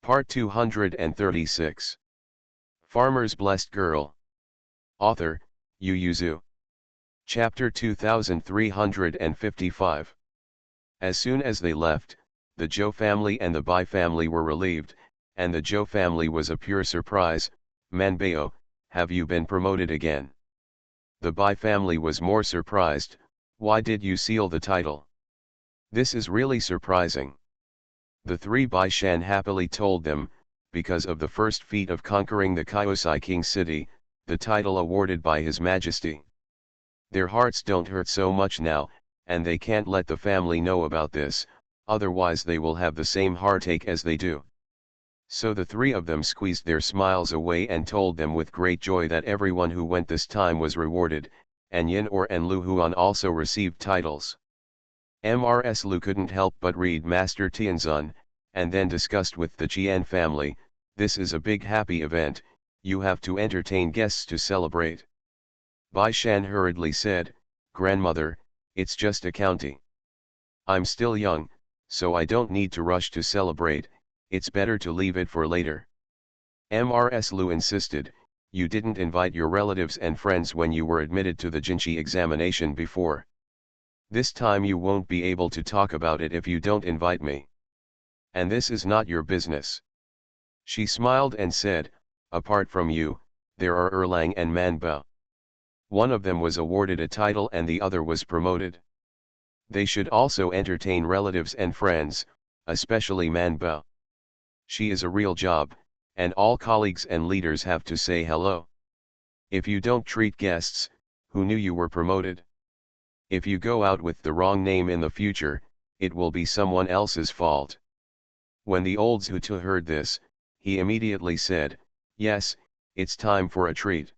Part 236. Farmer's Blessed Girl. Author, Yu Yuzu. Chapter 2355. As soon as they left, the Zhou family and the Bai family were relieved, and the Zhou family was a pure surprise. Manbao, have you been promoted again? The Bai family was more surprised. Why did you seal the title? This is really surprising. The three Bai Shan happily told them, because of the first feat of conquering the Kyosai King city, the title awarded by His Majesty. Their hearts don't hurt so much now, and they can't let the family know about this, otherwise they will have the same heartache as they do. So the three of them squeezed their smiles away and told them with great joy that everyone who went this time was rewarded, and Yin Or and Lu Huan also received titles. Mrs. Lu couldn't help but read Master Tianzun, and then discussed with the Qian family, this is a big happy event, you have to entertain guests to celebrate. Bai Shan hurriedly said, Grandmother, it's just a county. I'm still young, so I don't need to rush to celebrate, it's better to leave it for later. Mrs. Lu insisted, you didn't invite your relatives and friends when you were admitted to the Jinshi examination before. This time you won't be able to talk about it if you don't invite me. And this is not your business. She smiled and said, apart from you, there are Erlang and Manbao. One of them was awarded a title and the other was promoted. They should also entertain relatives and friends, especially Manbao. She is a real job, and all colleagues and leaders have to say hello. If you don't treat guests, who knew you were promoted? If you go out with the wrong name in the future, it will be someone else's fault. When the old Zhutu heard this, he immediately said, yes, it's time for a treat.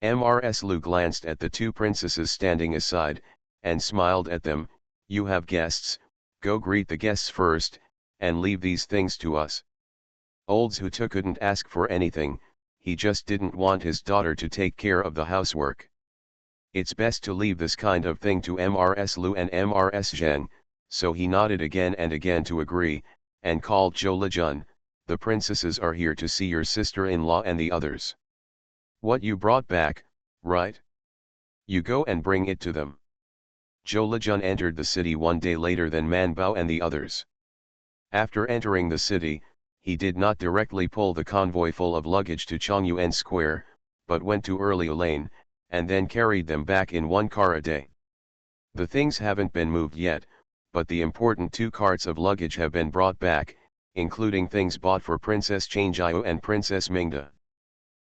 Mrs. Lu glanced at the two princesses standing aside, and smiled at them, you have guests, go greet the guests first, and leave these things to us. Old Zhutu couldn't ask for anything, he just didn't want his daughter to take care of the housework. It's best to leave this kind of thing to Mrs. Lu and Mrs. Zheng, so he nodded again and again to agree, and called Zhou Lejun, the princesses are here to see your sister-in-law and the others. What you brought back, right? You go and bring it to them. Zhou Lejun entered the city one day later than Manbao and the others. After entering the city, he did not directly pull the convoy full of luggage to Chongyuan Square, but went to Early Lane, and then carried them back in one car a day. The things haven't been moved yet, but the important 2 carts of luggage have been brought back, including things bought for Princess Changjiao and Princess Mingda.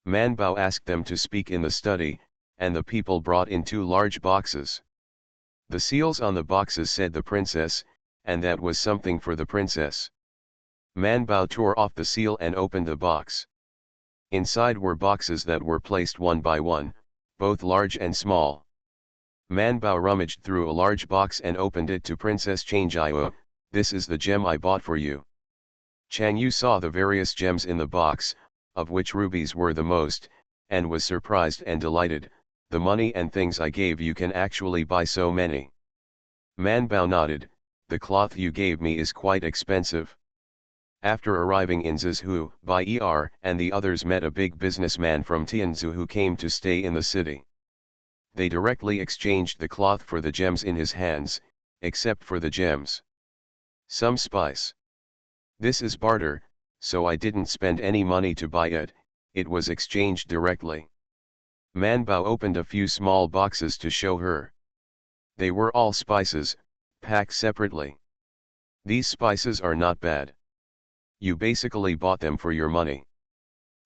Manbao asked them to speak in the study, and the people brought in 2 large boxes. The seals on the boxes said the princess, and that was something for the princess. Manbao tore off the seal and opened the box. Inside were boxes that were placed one by one, both large and small. Manbao rummaged through a large box and opened it to Princess Changjiao, this is the gem I bought for you. Chang Yu saw the various gems in the box, of which rubies were the most, and was surprised and delighted, the money and things I gave you can actually buy so many. Manbao nodded, the cloth you gave me is quite expensive. After arriving in Zizhu, Bai Er and the others met a big businessman from Tianzhu who came to stay in the city. They directly exchanged the cloth for the gems in his hands, except for the gems. Some spice. This is barter, so I didn't spend any money to buy it, it was exchanged directly. Manbao opened a few small boxes to show her. They were all spices, packed separately. These spices are not bad. You basically bought them for your money.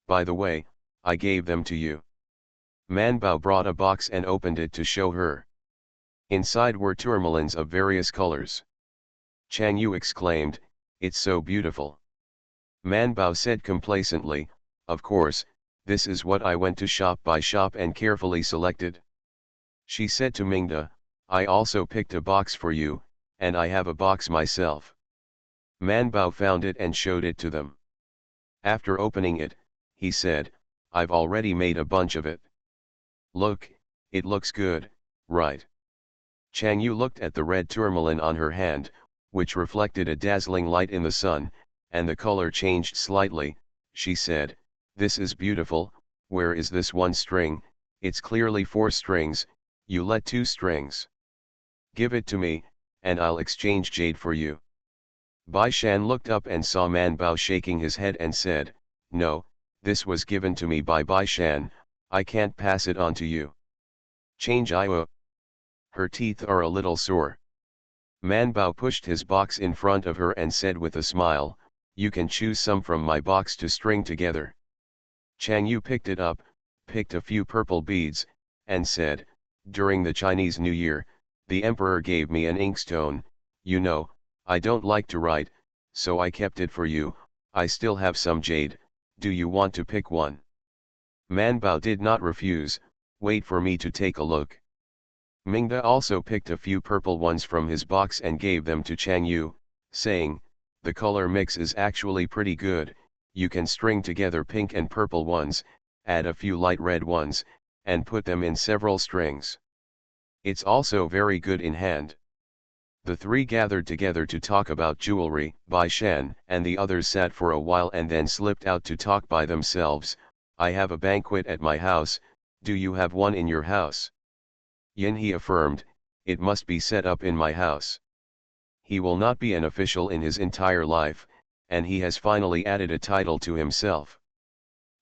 By the way, I gave them to you. Manbao brought a box and opened it to show her. Inside were tourmalines of various colors. Chang Yu exclaimed, it's so beautiful. Manbao said complacently, of course, this is what I went to shop by shop and carefully selected. She said to Mingda, I also picked a box for you, and I have a box myself. Manbao found it and showed it to them. After opening it, he said, I've already made a bunch of it. Look, it looks good, right? Chang Yu looked at the red tourmaline on her hand, which reflected a dazzling light in the sun, and the color changed slightly. She said, "This is beautiful, where is this one string? It's clearly 4 strings, you let 2 strings. Give it to me, and I'll exchange jade for you." Bai Shan looked up and saw Man Bao shaking his head and said, "No, this was given to me by Bai Shan, I can't pass it on to you. Change Io. Her teeth are a little sore." Man Bao pushed his box in front of her and said with a smile, "You can choose some from my box to string together." Chang Yu picked it up, picked a few purple beads, and said, "During the Chinese New Year, the emperor gave me an inkstone, you know, I don't like to write, so I kept it for you. I still have some jade, do you want to pick one?" Man Bao did not refuse, "Wait for me to take a look." Mingda also picked a few purple ones from his box and gave them to Chang Yu, saying, "The color mix is actually pretty good, you can string together pink and purple ones, add a few light red ones, and put them in several strings. It's also very good in hand." The 3 gathered together to talk about jewelry. Bai Shan and the others sat for a while and then slipped out to talk by themselves. "I have a banquet at my house, do you have one in your house?" "Yin," he affirmed, "it must be set up in my house." He will not be an official in his entire life, and he has finally added a title to himself.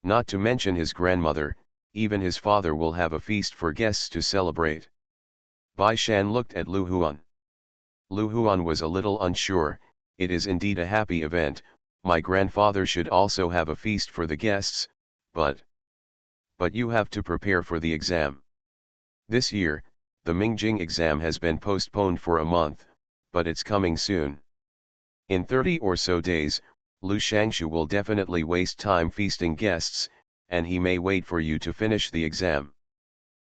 Not to mention his grandmother, even his father will have a feast for guests to celebrate. Bai Shan looked at Lu Huan. Lu Huan was a little unsure. "It is indeed a happy event, my grandfather should also have a feast for the guests, but you have to prepare for the exam. This year, the Mingjing exam has been postponed for a month, but it's coming soon. In 30 or so days, Lu Shangshu will definitely waste time feasting guests, and he may wait for you to finish the exam."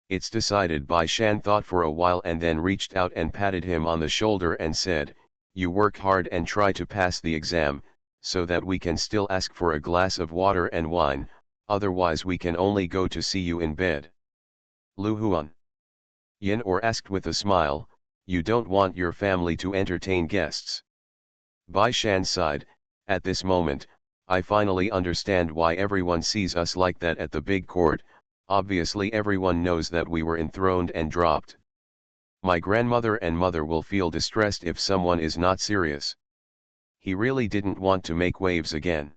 "It's decided." Bai Shan thought for a while and then reached out and patted him on the shoulder and said, "You work hard and try to pass the exam, so that we can still ask for a glass of water and wine, otherwise we can only go to see you in bed." Lu Huan. Yin Or asked with a smile, "You don't want your family to entertain guests?" Bai Shan sighed, "At this moment, I finally understand why everyone sees us like that at the big court. Obviously everyone knows that we were enthroned and dropped. My grandmother and mother will feel distressed if someone is not serious." He really didn't want to make waves again.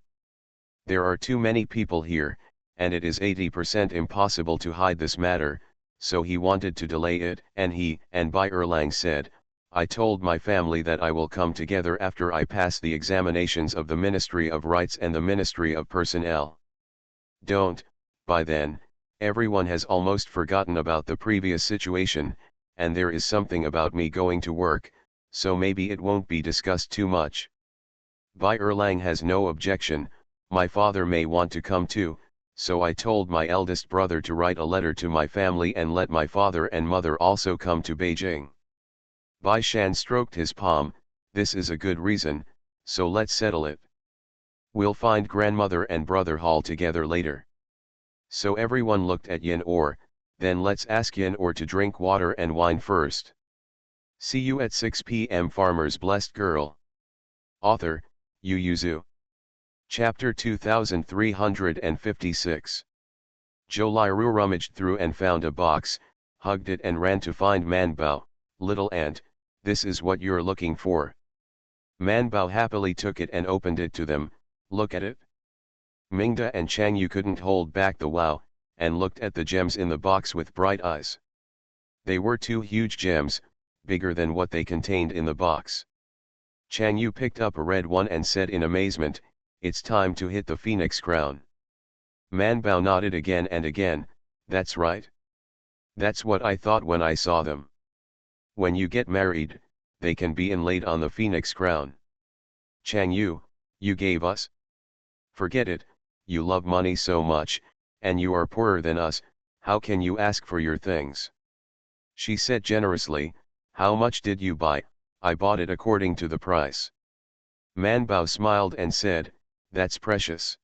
There are too many people here, and it is 80% impossible to hide this matter, so he wanted to delay it. And he and Bai Erlang said, "I told my family that I will come together after I pass the examinations of the Ministry of Rights and the Ministry of Personnel. Don't, by then, everyone has almost forgotten about the previous situation, and there is something about me going to work, so maybe it won't be discussed too much." Bai Erlang has no objection. "My father may want to come too, so I told my eldest brother to write a letter to my family and let my father and mother also come to Beijing." Bai Shan stroked his palm, "This is a good reason, so let's settle it. We'll find grandmother and brother Hall together later." So everyone looked at Yin Or, "Then let's ask Yin Or to drink water and wine first. See you at 6 p.m. Farmer's Blessed Girl." Author, Yu Yuzu. Chapter 2356. Zhou Liru rummaged through and found a box, hugged it and ran to find Man Bao. "Little ant, this is what you're looking for." Man Bao happily took it and opened it to them. "Look at it." Mingda and Chang Yu couldn't hold back the wow, and looked at the gems in the box with bright eyes. They were 2 huge gems, bigger than what they contained in the box. Chang Yu picked up a red one and said in amazement, "It's time to hit the phoenix crown." Man Bao nodded again and again, "That's right. That's what I thought when I saw them. When you get married, they can be inlaid on the phoenix crown." "Chang Yu, you gave us?" "Forget it, you love money so much, and you are poorer than us, how can you ask for your things?" She said generously, "How much did you buy? I bought it according to the price." Man Bao smiled and said, "That's precious.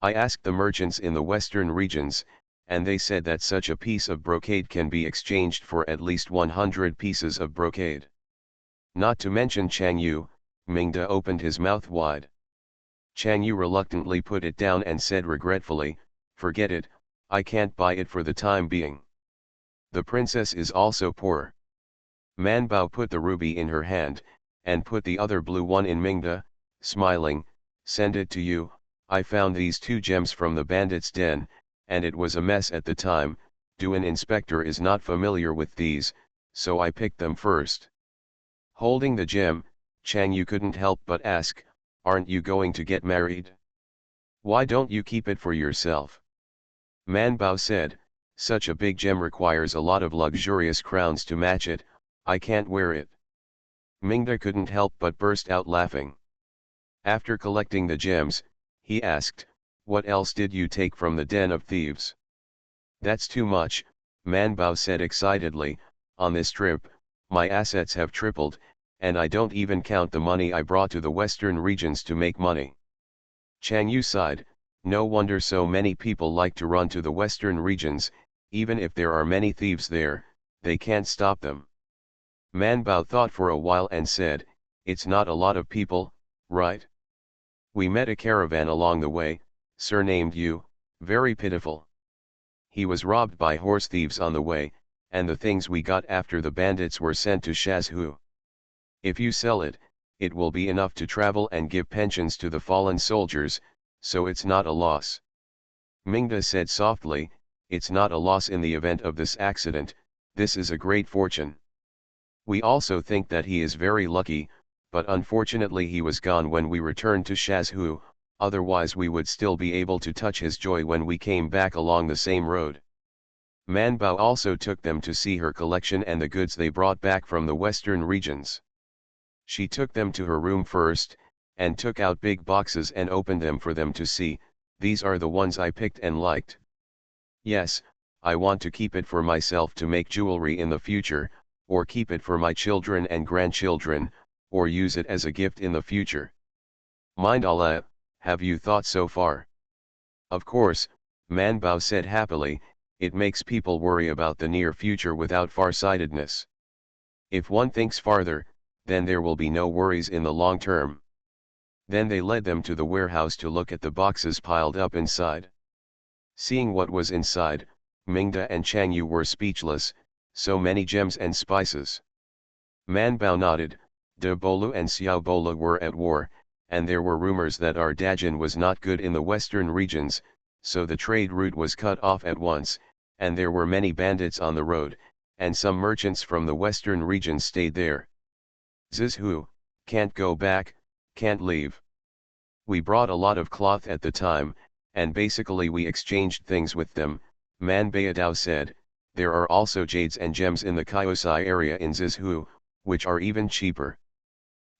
I asked the merchants in the western regions, and they said that such a piece of brocade can be exchanged for at least 100 pieces of brocade." Not to mention Chang Yu, Mingda opened his mouth wide. Chang Yu reluctantly put it down and said regretfully, "Forget it, I can't buy it for the time being. The princess is also poor." Man Bao put the ruby in her hand, and put the other blue one in Mingda, smiling, "Send it to you, I found these two gems from the bandits' den, and it was a mess at the time, Duan inspector is not familiar with these, so I picked them first." Holding the gem, Chang Yu couldn't help but ask, "Aren't you going to get married? Why don't you keep it for yourself?" Man Bao said, "Such a big gem requires a lot of luxurious crowns to match it, I can't wear it." Mingda couldn't help but burst out laughing. After collecting the gems, he asked, "What else did you take from the den of thieves?" "That's too much," Man Bao said excitedly, "on this trip, my assets have tripled, and I don't even count the money I brought to the western regions to make money." Chang Yu sighed, "No wonder so many people like to run to the western regions, even if there are many thieves there, they can't stop them." Man Bao thought for a while and said, "It's not a lot of people, right? We met a caravan along the way, surnamed Yu, very pitiful. He was robbed by horse thieves on the way, and the things we got after the bandits were sent to Shazhu. If you sell it, it will be enough to travel and give pensions to the fallen soldiers, so it's not a loss." Mingda said softly, "It's not a loss in the event of this accident, this is a great fortune. We also think that he is very lucky, but unfortunately he was gone when we returned to Shazhu, otherwise we would still be able to touch his joy when we came back along the same road." Man Bao also took them to see her collection and the goods they brought back from the western regions. She took them to her room first, and took out big boxes and opened them for them to see. "These are the ones I picked and liked. Yes, I want to keep it for myself to make jewelry in the future, or keep it for my children and grandchildren, or use it as a gift in the future. Mind Allah, have you thought so far?" "Of course," Man Bao said happily, "it makes people worry about the near future without farsightedness. If one thinks farther, then there will be no worries in the long term." Then they led them to the warehouse to look at the boxes piled up inside. Seeing what was inside, Mingda and Chang Yu were speechless, so many gems and spices. Man Bao nodded. De Bolu and Xiao Bola were at war, and there were rumors that our Dajin was not good in the western regions, so the trade route was cut off at once, and there were many bandits on the road, and some merchants from the western regions stayed there. Zizhu, can't go back, can't leave. We brought a lot of cloth at the time, and basically we exchanged things with them," Man Bayadao said. "There are also jades and gems in the Kyosai area in Zizhu, which are even cheaper.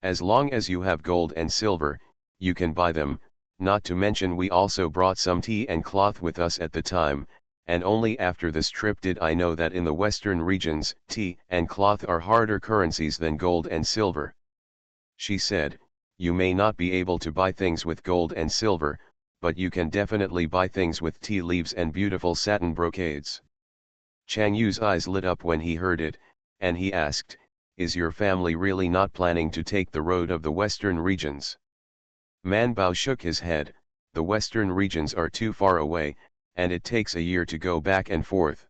As long as you have gold and silver, you can buy them, not to mention we also brought some tea and cloth with us at the time, and only after this trip did I know that in the western regions, tea and cloth are harder currencies than gold and silver." She said, "You may not be able to buy things with gold and silver, but you can definitely buy things with tea leaves and beautiful satin brocades." Chang Yu's eyes lit up when he heard it, and he asked, "Is your family really not planning to take the road of the western regions?" Man Bao shook his head. "The western regions are too far away, and it takes a year to go back and forth.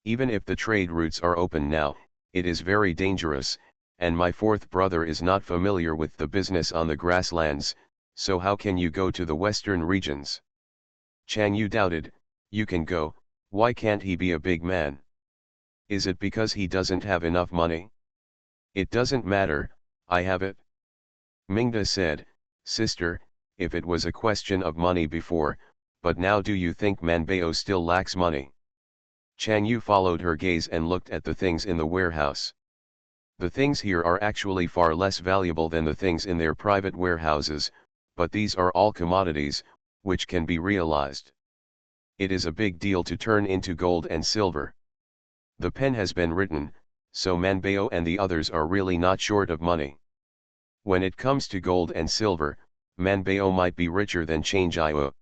Even if the trade routes are open now, it is very dangerous, and my fourth brother is not familiar with the business on the grasslands, so how can you go to the western regions?" Chang Yu doubted. "You can go, why can't he be a big man? Is it because he doesn't have enough money?" "It doesn't matter, I have it." Mingda said, "Sister, if it was a question of money before, but now do you think Manbao still lacks money?" Chang Yu followed her gaze and looked at the things in the warehouse. "The things here are actually far less valuable than the things in their private warehouses, but these are all commodities, which can be realized. It is a big deal to turn into gold and silver. The pen has been written, so Manbao and the others are really not short of money. When it comes to gold and silver, Manbao might be richer than Changjiao."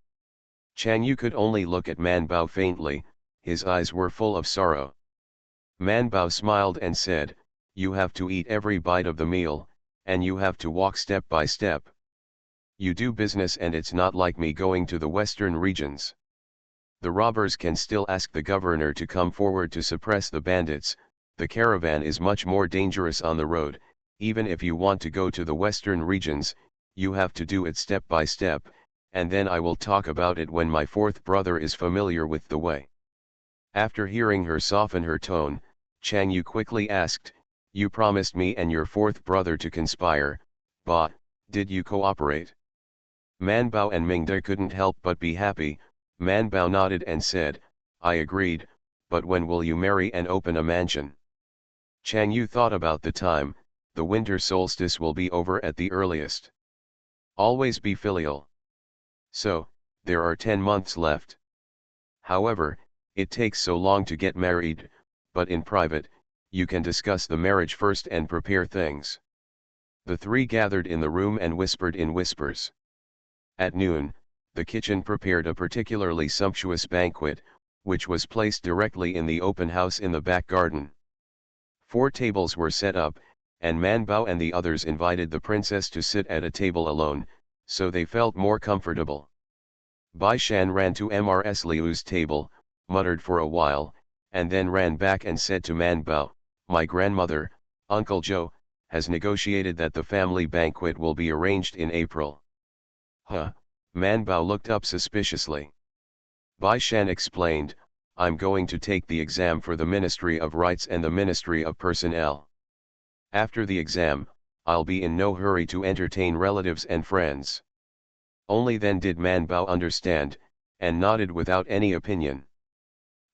Chang Yu could only look at Man Bao faintly, his eyes were full of sorrow. Man Bao smiled and said, "You have to eat every bite of the meal, and you have to walk step by step. You do business and it's not like me going to the western regions. The robbers can still ask the governor to come forward to suppress the bandits. The caravan is much more dangerous on the road. Even if you want to go to the western regions, you have to do it step by step, and then I will talk about it when my fourth brother is familiar with the way. After hearing her soften her tone, Chang Yu quickly asked, "You promised me and your fourth brother to conspire, but did you cooperate?" Man Bao and Mingda couldn't help but be happy. Man Bao nodded and said, "I agreed, but when will you marry and open a mansion?" Chang Yu thought about the time. The winter solstice will be over at the earliest. Always be filial. So, there are 10 months left. However, it takes so long to get married, but in private, you can discuss the marriage first and prepare things. The three gathered in the room and whispered in whispers. At noon, the kitchen prepared a particularly sumptuous banquet, which was placed directly in the open house in the back garden. 4 tables were set up, and Man Bao and the others invited the princess to sit at a table alone, so they felt more comfortable. Bai Shan ran to Mrs. Liu's table, muttered for a while, and then ran back and said to Man Bao, "My grandmother, Uncle Zhou, has negotiated that the family banquet will be arranged in April." Huh? Man Bao looked up suspiciously. Bai Shan explained, "I'm going to take the exam for the Ministry of Rights and the Ministry of Personnel. After the exam, I'll be in no hurry to entertain relatives and friends." Only then did Man Bao understand, and nodded without any opinion.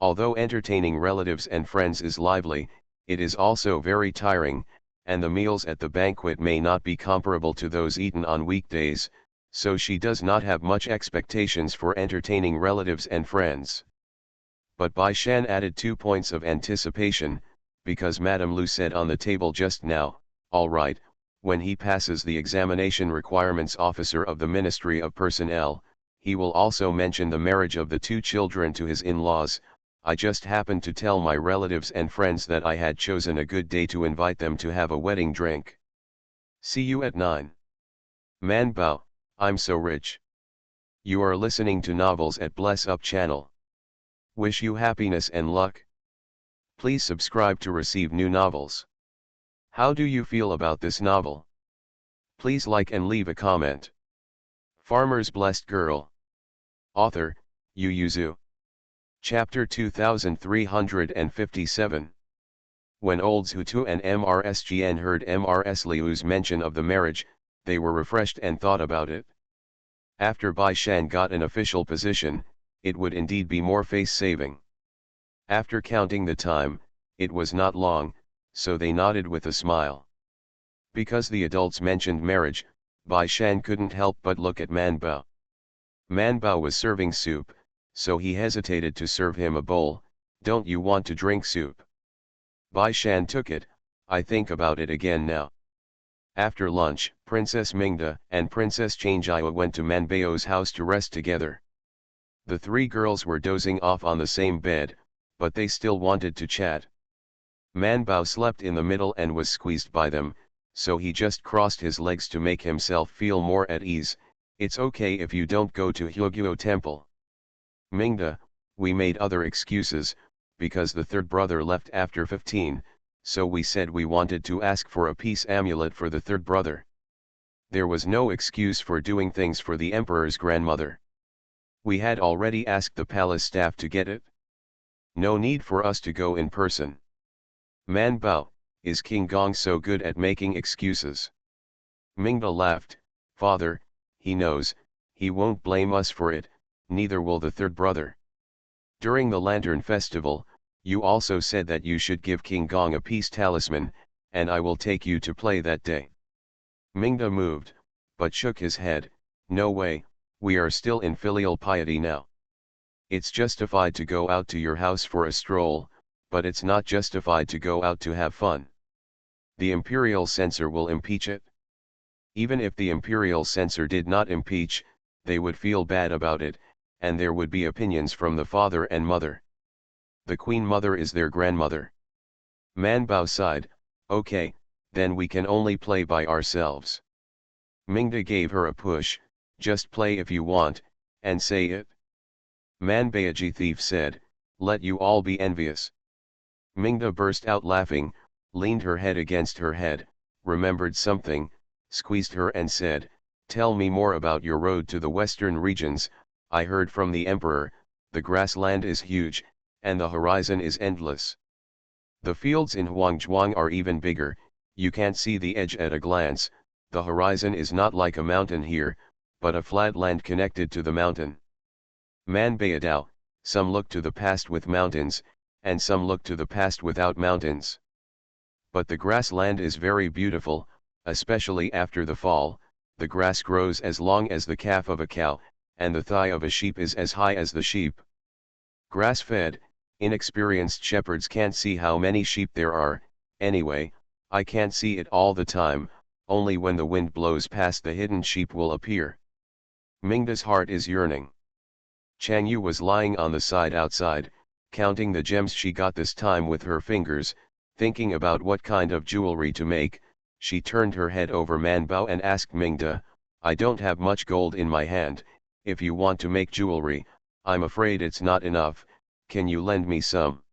Although entertaining relatives and friends is lively, it is also very tiring, and the meals at the banquet may not be comparable to those eaten on weekdays, so she does not have much expectations for entertaining relatives and friends. But Bai Shan added 2 points of anticipation, because Madame Lu said on the table just now, "All right, when he passes the examination requirements officer of the Ministry of Personnel, he will also mention the marriage of the 2 children to his in-laws. I just happened to tell my relatives and friends that I had chosen a good day to invite them to have a wedding drink. See you at 9. Man Bao, I'm so rich. You are listening to novels at Bless Up channel. Wish you happiness and luck. Please subscribe to receive new novels. How do you feel about this novel? Please like and leave a comment. Farmer's Blessed Girl. Author, Yu Yuzu. Chapter 2357. When Old Zhutu and MRSGN heard Mrs. Liu's mention of the marriage, they were refreshed and thought about it. After Bai Shan got an official position, it would indeed be more face-saving. After counting the time, it was not long, so they nodded with a smile. Because the adults mentioned marriage, Bai Shan couldn't help but look at Man Bao. Man Bao was serving soup, so he hesitated to serve him a bowl. "Don't you want to drink soup?" Bai Shan took it. "I think about it again now." After lunch, Princess Mingda and Princess Changjia went to Man Bao's house to rest together. The 3 girls were dozing off on the same bed, but they still wanted to chat. Man Bao slept in the middle and was squeezed by them, so he just crossed his legs to make himself feel more at ease. "It's okay if you don't go to Hyogyo Temple." Mingda, "We made other excuses, because the third brother left after 15, so we said we wanted to ask for a peace amulet for the third brother. There was no excuse for doing things for the emperor's grandmother. We had already asked the palace staff to get it. No need for us to go in person." Man Bao, "Is King Gong so good at making excuses?" Mingda laughed. "Father, he knows, he won't blame us for it, neither will the third brother. During the Lantern Festival, you also said that you should give King Gong a peace talisman, and I will take you to play that day." Mingda moved, but shook his head. "No way, we are still in filial piety now. It's justified to go out to your house for a stroll, but it's not justified to go out to have fun. The imperial censor will impeach it. Even if the imperial censor did not impeach, they would feel bad about it, and there would be opinions from the father and mother. The queen mother is their grandmother." Man Bao sighed. "Okay, then we can only play by ourselves." Mingda gave her a push. Just play if you want, and say it. Manbayaji thief said, let you all be envious. Mingda burst out laughing, leaned her head against her head, remembered something, squeezed her and said, tell me more about your road to the western regions. I heard from the emperor, the grassland is huge, and the horizon is endless. The fields in Huangzhuang are even bigger, you can't see the edge at a glance, the horizon is not like a mountain here, but a flat land connected to the mountain. Manbayadao, some look to the past with mountains, and some look to the past without mountains. But the grassland is very beautiful, especially after the fall, the grass grows as long as the calf of a cow, and the thigh of a sheep is as high as the sheep. Grass-fed, inexperienced shepherds can't see how many sheep there are, anyway, I can't see it all the time, only when the wind blows past the hidden sheep will appear. Mingda's heart is yearning. Chang Yu was lying on the side outside, counting the gems she got this time with her fingers, thinking about what kind of jewelry to make. She turned her head over Manbao and asked Mingda, I don't have much gold in my hand, if you want to make jewelry, I'm afraid it's not enough, can you lend me some?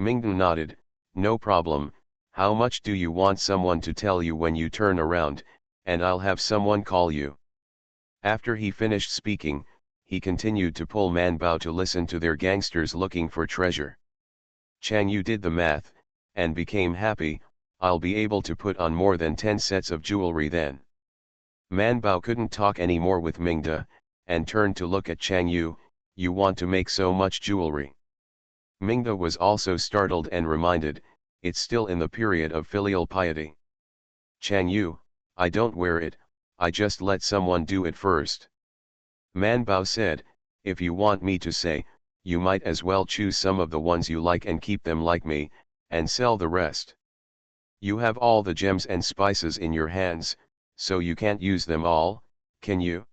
Mingda nodded, no problem, how much do you want someone to tell you when you turn around, and I'll have someone call you. After he finished speaking, he continued to pull Manbao to listen to their gangsters looking for treasure. Chang Yu did the math, and became happy, I'll be able to put on more than 10 sets of jewelry then. Manbao couldn't talk anymore with Mingda, and turned to look at Chang Yu, you want to make so much jewelry. Mingda was also startled and reminded, it's still in the period of filial piety. Chang Yu, I don't wear it, I just let someone do it first. Manbao said, if you want me to say, you might as well choose some of the ones you like and keep them like me, and sell the rest. You have all the gems and spices in your hands, so you can't use them all, can you?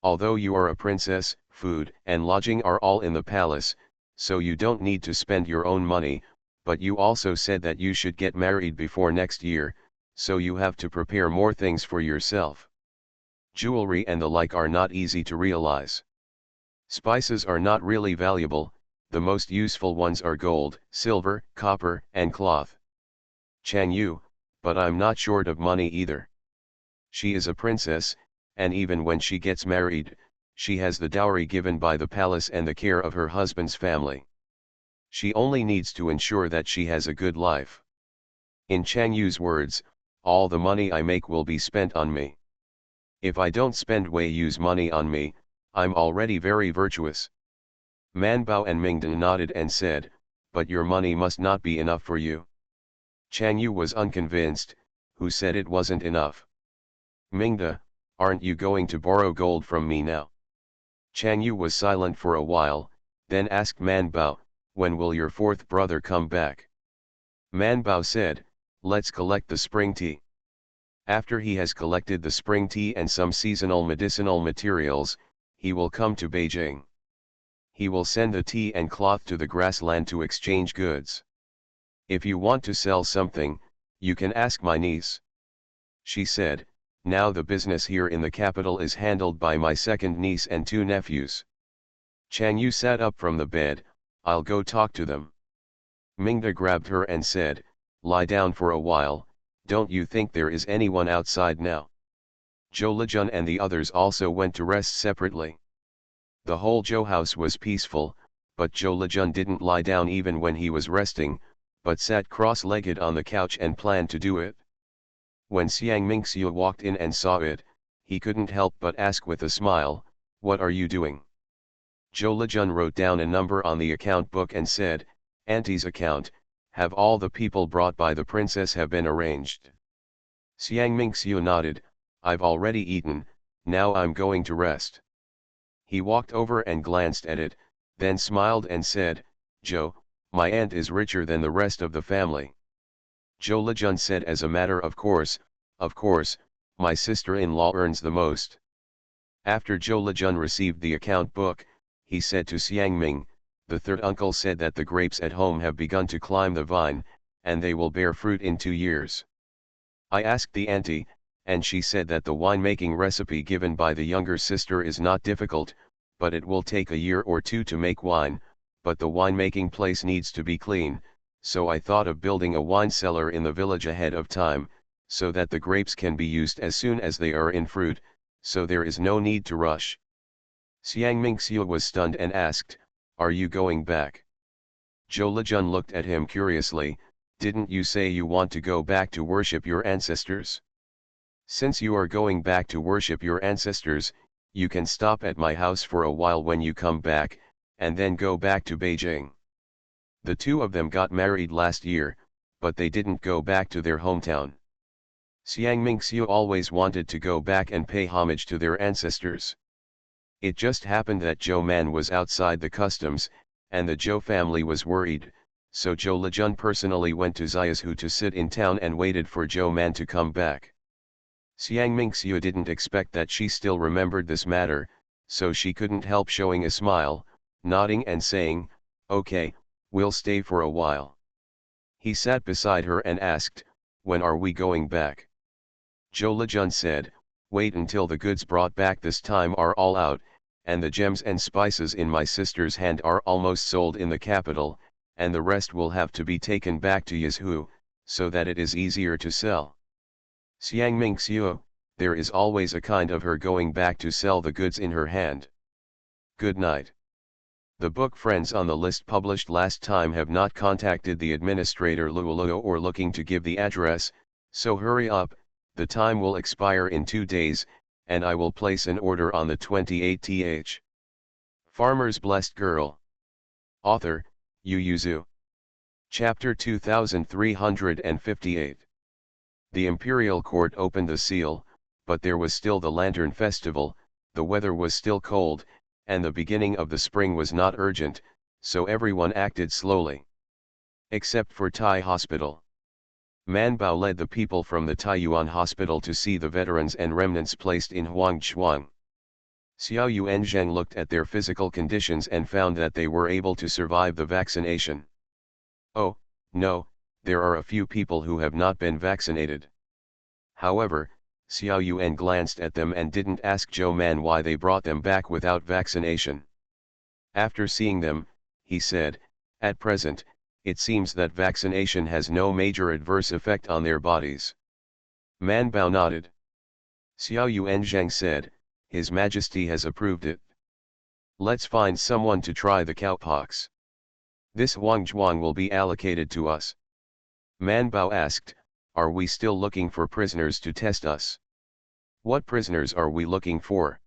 Although you are a princess, food and lodging are all in the palace, so you don't need to spend your own money, but you also said that you should get married before next year, so you have to prepare more things for yourself. Jewelry and the like are not easy to realize. Spices are not really valuable, the most useful ones are gold, silver, copper, and cloth. Chang Yu, but I'm not short of money either. She is a princess, and even when she gets married, she has the dowry given by the palace and the care of her husband's family. She only needs to ensure that she has a good life. In Chang Yu's words, all the money I make will be spent on me. If I don't spend Wei Yu's money on me, I'm already very virtuous. Manbao and Mingda nodded and said, but your money must not be enough for you. Chang Yu was unconvinced, who said it wasn't enough. Mingda, aren't you going to borrow gold from me now? Chang Yu was silent for a while, then asked Manbao, when will your fourth brother come back? Manbao said, let's collect the spring tea. After he has collected the spring tea and some seasonal medicinal materials, he will come to Beijing. He will send the tea and cloth to the grassland to exchange goods. If you want to sell something, you can ask my niece. She said, now the business here in the capital is handled by my second niece and 2 nephews. Chang Yu sat up from the bed, I'll go talk to them. Mingda grabbed her and said, lie down for a while, don't you think there is anyone outside now? Zhou Lijun and the others also went to rest separately. The whole Zhou house was peaceful, but Zhou Lijun didn't lie down even when he was resting, but sat cross-legged on the couch and planned to do it. When Xiang Mingxiu walked in and saw it, he couldn't help but ask with a smile, what are you doing? Zhou Lijun wrote down a number on the account book and said, Auntie's account, have all the people brought by the princess have been arranged? Xiang Mingxiu nodded, I've already eaten, now I'm going to rest. He walked over and glanced at it, then smiled and said, Zhou, my aunt is richer than the rest of the family. Zhou Lijun said as a matter of course, my sister-in-law earns the most. After Zhou Lijun received the account book, he said to Xiang Ming, the third uncle said that the grapes at home have begun to climb the vine, and they will bear fruit in 2 years. I asked the auntie, and she said that the winemaking recipe given by the younger sister is not difficult, but it will take a year or two to make wine, but the winemaking place needs to be clean, so I thought of building a wine cellar in the village ahead of time, so that the grapes can be used as soon as they are in fruit, so there is no need to rush. Xiang Mingxiu was stunned and asked, "Are you going back?" Zhou Lejun looked at him curiously. "Didn't you say you want to go back to worship your ancestors? Since you are going back to worship your ancestors, you can stop at my house for a while when you come back, and then go back to Beijing." The two of them got married last year, but they didn't go back to their hometown. Xiang Mingxiu always wanted to go back and pay homage to their ancestors. It just happened that Zhou Man was outside the customs, and the Zhou family was worried, so Zhou Lejun personally went to Xiaohu to sit in town and waited for Zhou Man to come back. Xiang Mingxiu didn't expect that she still remembered this matter, so she couldn't help showing a smile, nodding and saying, "Okay, we'll stay for a while." He sat beside her and asked, "When are we going back?" Zhou Lejun said, "Wait until the goods brought back this time are all out, and the gems and spices in my sister's hand are almost sold in the capital, and the rest will have to be taken back to Yizhu, so that it is easier to sell." Xiang Mingxiu, there is always a kind of her going back to sell the goods in her hand. Good night. The book friends on the list published last time have not contacted the administrator Luoluo or looking to give the address, so hurry up, the time will expire in 2 days, and I will place an order on the 28th. Farmer's Blessed Girl. Author, Yu Yuzu. Chapter 2358. The imperial court opened the seal, but there was still the lantern festival, the weather was still cold, and the beginning of the spring was not urgent, so everyone acted slowly. Except for Tai Hospital. Man Bao led the people from the Taiyuan Hospital to see the veterans and remnants placed in Huangchuang. Xiao Yuanzhang looked at their physical conditions and found that they were able to survive the vaccination. Oh, no, there are a few people who have not been vaccinated. However, Xiao Yuan glanced at them and didn't ask Zhou Man why they brought them back without vaccination. After seeing them, he said, "At present, it seems that vaccination has no major adverse effect on their bodies." Man Bao nodded. Xiao Yuanzhang said, "His Majesty has approved it. Let's find someone to try the cowpox. This Huangzhuang will be allocated to us." Man Bao asked, "Are we still looking for prisoners to test us? What prisoners are we looking for?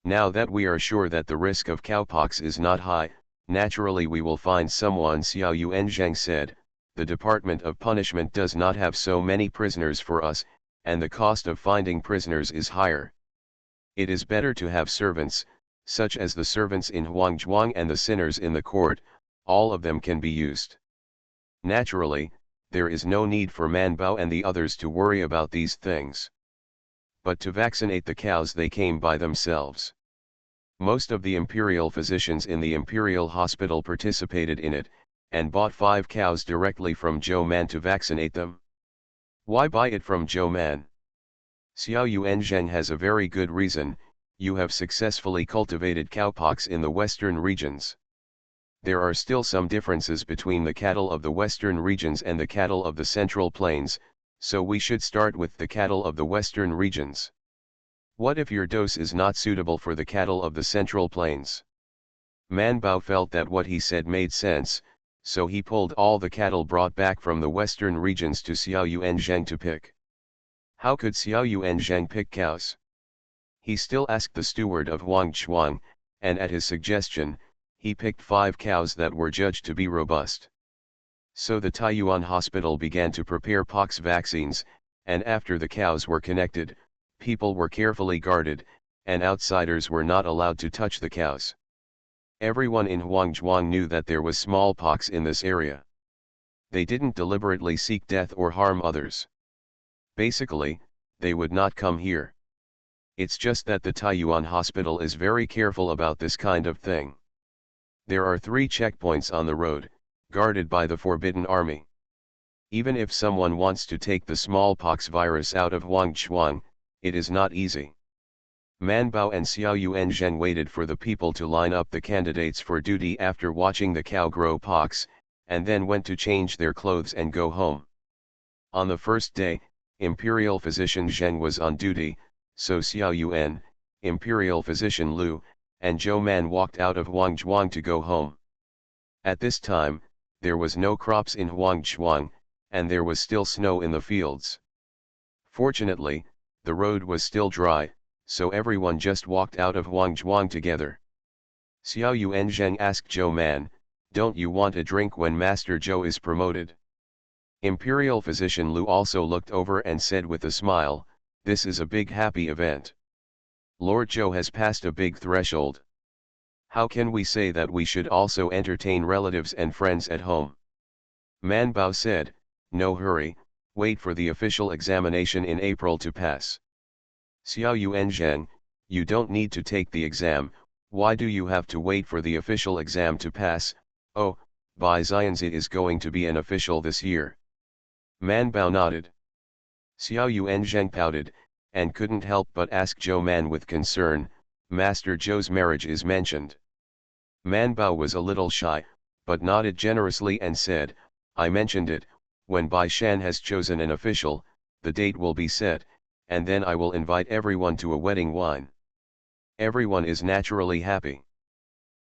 Now that we are sure that the risk of cowpox is not high, naturally we will find someone." Xiao Yuanzhang said, "The Department of Punishment does not have so many prisoners for us, and the cost of finding prisoners is higher. It is better to have servants, such as the servants in Huangzhuang and the sinners in the court, all of them can be used." Naturally, there is no need for Man Bao and the others to worry about these things. But to vaccinate the cows they came by themselves. Most of the imperial physicians in the imperial hospital participated in it, and bought 5 cows directly from Zhou Man to vaccinate them. Why buy it from Zhou Man? Xiao Yuanzhang has a very good reason: you have successfully cultivated cowpox in the western regions. There are still some differences between the cattle of the western regions and the cattle of the central plains, so we should start with the cattle of the western regions. What if your dose is not suitable for the cattle of the central plains? Man Bao felt that what he said made sense, so he pulled all the cattle brought back from the western regions to Xiao Yuanzhang to pick. How could Xiao Yuanzhang pick cows? He still asked the steward of Huangchuang, and at his suggestion, he picked 5 cows that were judged to be robust. So the Taiyuan hospital began to prepare pox vaccines, and after the cows were connected, people were carefully guarded, and outsiders were not allowed to touch the cows. Everyone in Huangzhuang knew that there was smallpox in this area. They didn't deliberately seek death or harm others. Basically, they would not come here. It's just that the Taiyuan hospital is very careful about this kind of thing. There are 3 checkpoints on the road, guarded by the Forbidden Army. Even if someone wants to take the smallpox virus out of Huang Chuang, it is not easy. Man Bao and Xiao Yuanzheng waited for the people to line up the candidates for duty after watching the cow grow pox, and then went to change their clothes and go home. On the first day, Imperial Physician Zheng was on duty, so Xiao Yuan, Imperial Physician Lu, and Zhou Man walked out of Huangzhuang to go home. At this time, there was no crops in Huangzhuang, and there was still snow in the fields. Fortunately, the road was still dry, so everyone just walked out of Huangzhuang together. Xiao Yuanzheng asked Zhou Man, "Don't you want a drink when Master Zhou is promoted?" Imperial Physician Lu also looked over and said with a smile, "This is a big happy event. Lord Zhou has passed a big threshold. How can we say that we should also entertain relatives and friends at home?" Man Bao said, "No hurry, wait for the official examination in April to pass." Xiao Yuanzheng, "You don't need to take the exam, why do you have to wait for the official exam to pass? Oh, Bai Xianzi is going to be an official this year." Man Bao nodded. Xiao Yuanzheng pouted, and couldn't help but ask Zhou Man with concern, "Master Zhou's marriage is mentioned." Man Bao was a little shy, but nodded generously and said, "I mentioned it, when Bai Shan has chosen an official, the date will be set, and then I will invite everyone to a wedding wine." Everyone is naturally happy.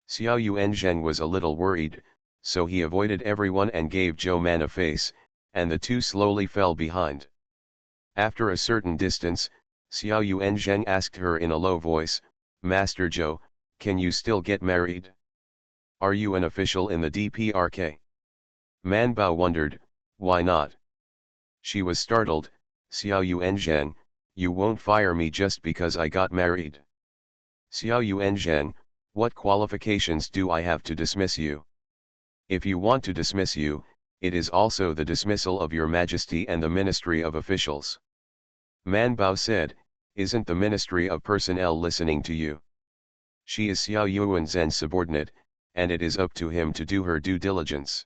Xiao Yuanzheng was a little worried, so he avoided everyone and gave Zhou Man a face, and the two slowly fell behind. After a certain distance, Xiao Yuanzheng asked her in a low voice, "Master Zhou, can you still get married? Are you an official in the DPRK?" Man Bao wondered, "Why not?" She was startled, "Xiao Yuanzheng, you won't fire me just because I got married." "Xiao Yuanzheng, what qualifications do I have to dismiss you? If you want to dismiss you, it is also the dismissal of your majesty and the Ministry of Officials." Man Bao said, "Isn't the Ministry of Personnel listening to you? She is Xiao Yuanzhen's subordinate, and it is up to him to do her due diligence."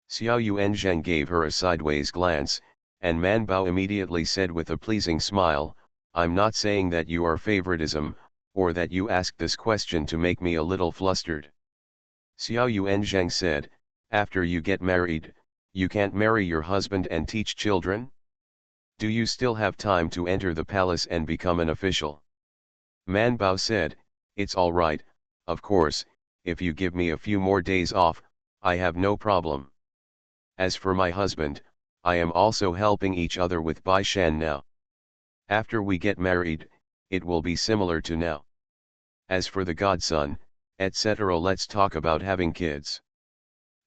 Xiao Yuanzheng gave her a sideways glance, and Man Bao immediately said with a pleasing smile, "I'm not saying that you are favoritism, or that you asked this question to make me a little flustered." Xiao Yuanzheng said, "After you get married, you can't marry your husband and teach children? Do you still have time to enter the palace and become an official?" Man Bao said, "It's all right, of course, if you give me a few more days off, I have no problem. As for my husband, I am also helping each other with Bai Shan now. After we get married, it will be similar to now. As for the godson, etc., let's talk about having kids."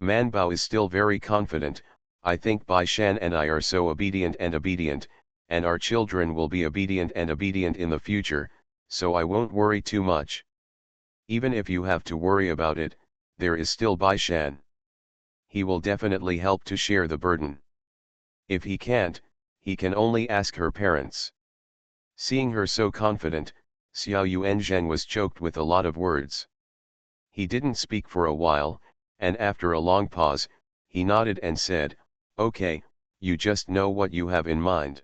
Man Bao is still very confident, "I think Bai Shan and I are so obedient, and our children will be obedient in the future, so I won't worry too much. Even if you have to worry about it, there is still Bai Shan. He will definitely help to share the burden. If he can't, he can only ask her parents." Seeing her so confident, Xiao Yuanzheng was choked with a lot of words. He didn't speak for a while, and after a long pause, he nodded and said, "Okay, you just know what you have in mind."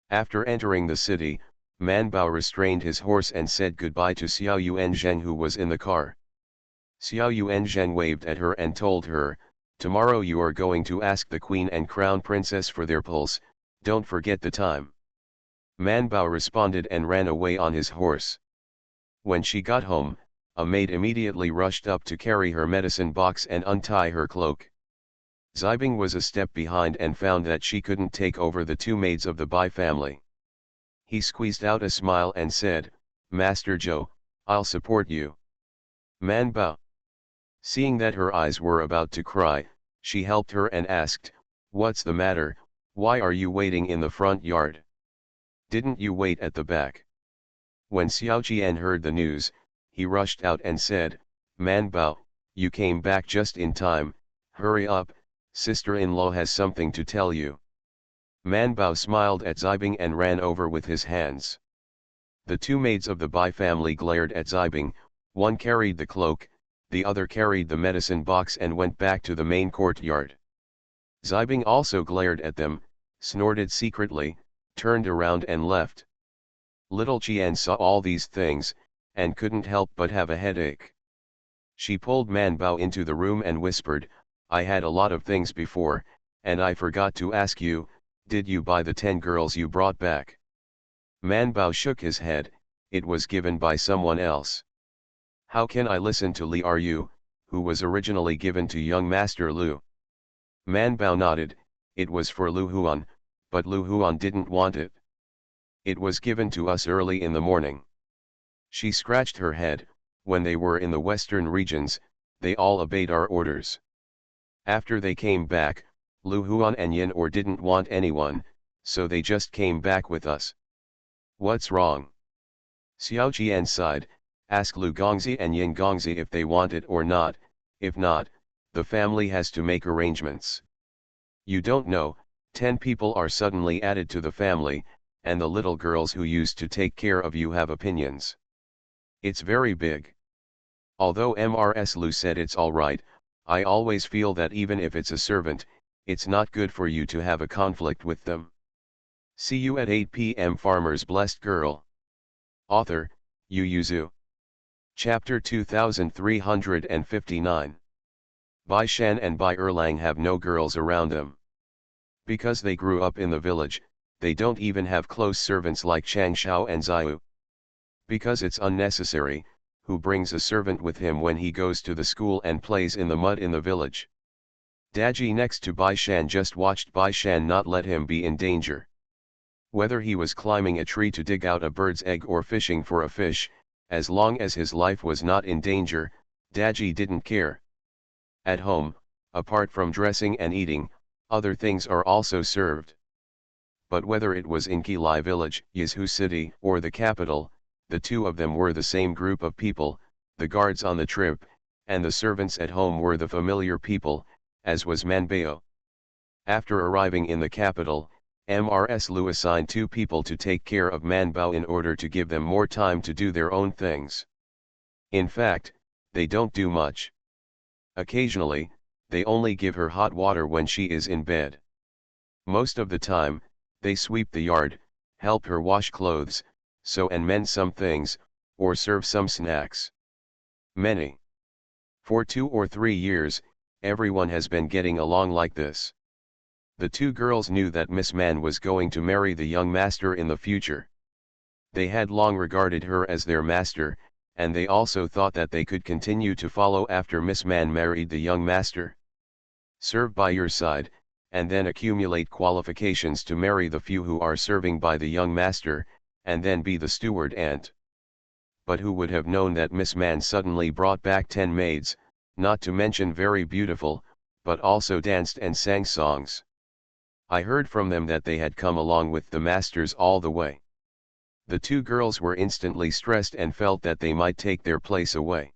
After entering the city, Man Bao restrained his horse and said goodbye to Xiao Yuanzheng, who was in the car. Xiao Yuanzheng waved at her and told her, "Tomorrow you are going to ask the Queen and Crown Princess for their pulse, don't forget the time." Man Bao responded and ran away on his horse. When she got home, a maid immediately rushed up to carry her medicine box and untie her cloak. Xibing was a step behind and found that she couldn't take over the two maids of the Bai family. He squeezed out a smile and said, "Master Zhou, I'll support you." Man Bao. Seeing that her eyes were about to cry, she helped her and asked, "What's the matter, why are you waiting in the front yard? Didn't you wait at the back?" When Xiao Qian heard the news, he rushed out and said, "Man Bao, you came back just in time, hurry up, sister-in-law has something to tell you." Man Bao smiled at Xibing and ran over with his hands. The two maids of the Bai family glared at Xibing, one carried the cloak, the other carried the medicine box and went back to the main courtyard. Zibing also glared at them, snorted secretly, turned around and left. Little Qian saw all these things, and couldn't help but have a headache. She pulled Man Bao into the room and whispered, "I had a lot of things before, and I forgot to ask you, did you buy the 10 girls you brought back?" Man Bao shook his head, "It was given by someone else." "How can I listen to Li Ru, who was originally given to young Master Lu?" Man Bao nodded, "It was for Lu Huan, but Lu Huan didn't want it. It was given to us early in the morning." She scratched her head, "When they were in the western regions, they all obeyed our orders. After they came back, Lu Huan and Yin Or didn't want anyone, so they just came back with us." "What's wrong?" Xiao Qian sighed, "Ask Lu Gongzi and Yin Gongzi if they want it or not, if not, the family has to make arrangements. You don't know, 10 people are suddenly added to the family, and the little girls who used to take care of you have opinions. It's very big. Although Mrs. Lu said it's alright, I always feel that even if it's a servant, it's not good for you to have a conflict with them. See you at 8 p.m. Farmer's Blessed Girl. Author, Yu Yuzu. Chapter 2359. Bai Shan and Bai Erlang have no girls around them. Because they grew up in the village, they don't even have close servants like Chang Shao and Ziyu. Because it's unnecessary, who brings a servant with him when he goes to the school and plays in the mud in the village? Daji next to Bai Shan just watched Bai Shan not let him be in danger. Whether he was climbing a tree to dig out a bird's egg or fishing for a fish, as long as his life was not in danger, Daji didn't care. At home, apart from dressing and eating, other things are also served. But whether it was in Qilai village, Yizhu city, or the capital, the two of them were the same group of people, the guards on the trip, and the servants at home were the familiar people, as was Manbao. After arriving in the capital, Mrs. Lu assigned 2 people to take care of Manbao in order to give them more time to do their own things. In fact, they don't do much. Occasionally, they only give her hot water when she is in bed. Most of the time, they sweep the yard, help her wash clothes, sew and mend some things, or serve some snacks. For 2 or 3 years, everyone has been getting along like this. The 2 girls knew that Miss Man was going to marry the young master in the future. They had long regarded her as their master, and they also thought that they could continue to follow after Miss Man married the young master. Serve by your side, and then accumulate qualifications to marry the few who are serving by the young master, and then be the steward aunt. But who would have known that Miss Man suddenly brought back 10 maids, not to mention very beautiful, but also danced and sang songs. I heard from them that they had come along with the masters all the way. The 2 girls were instantly stressed and felt that they might take their place away.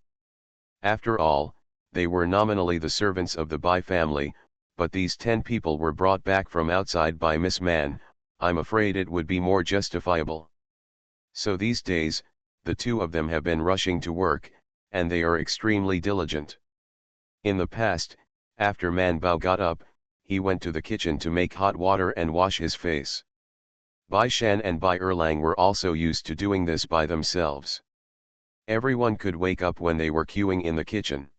After all, they were nominally the servants of the Bai family, but these 10 people were brought back from outside by Miss Man. I'm afraid it would be more justifiable. So these days, the 2 of them have been rushing to work, and they are extremely diligent. In the past, after Man Bao got up, he went to the kitchen to make hot water and wash his face. Bai Shan and Bai Erlang were also used to doing this by themselves. Everyone could wake up when they were queuing in the kitchen.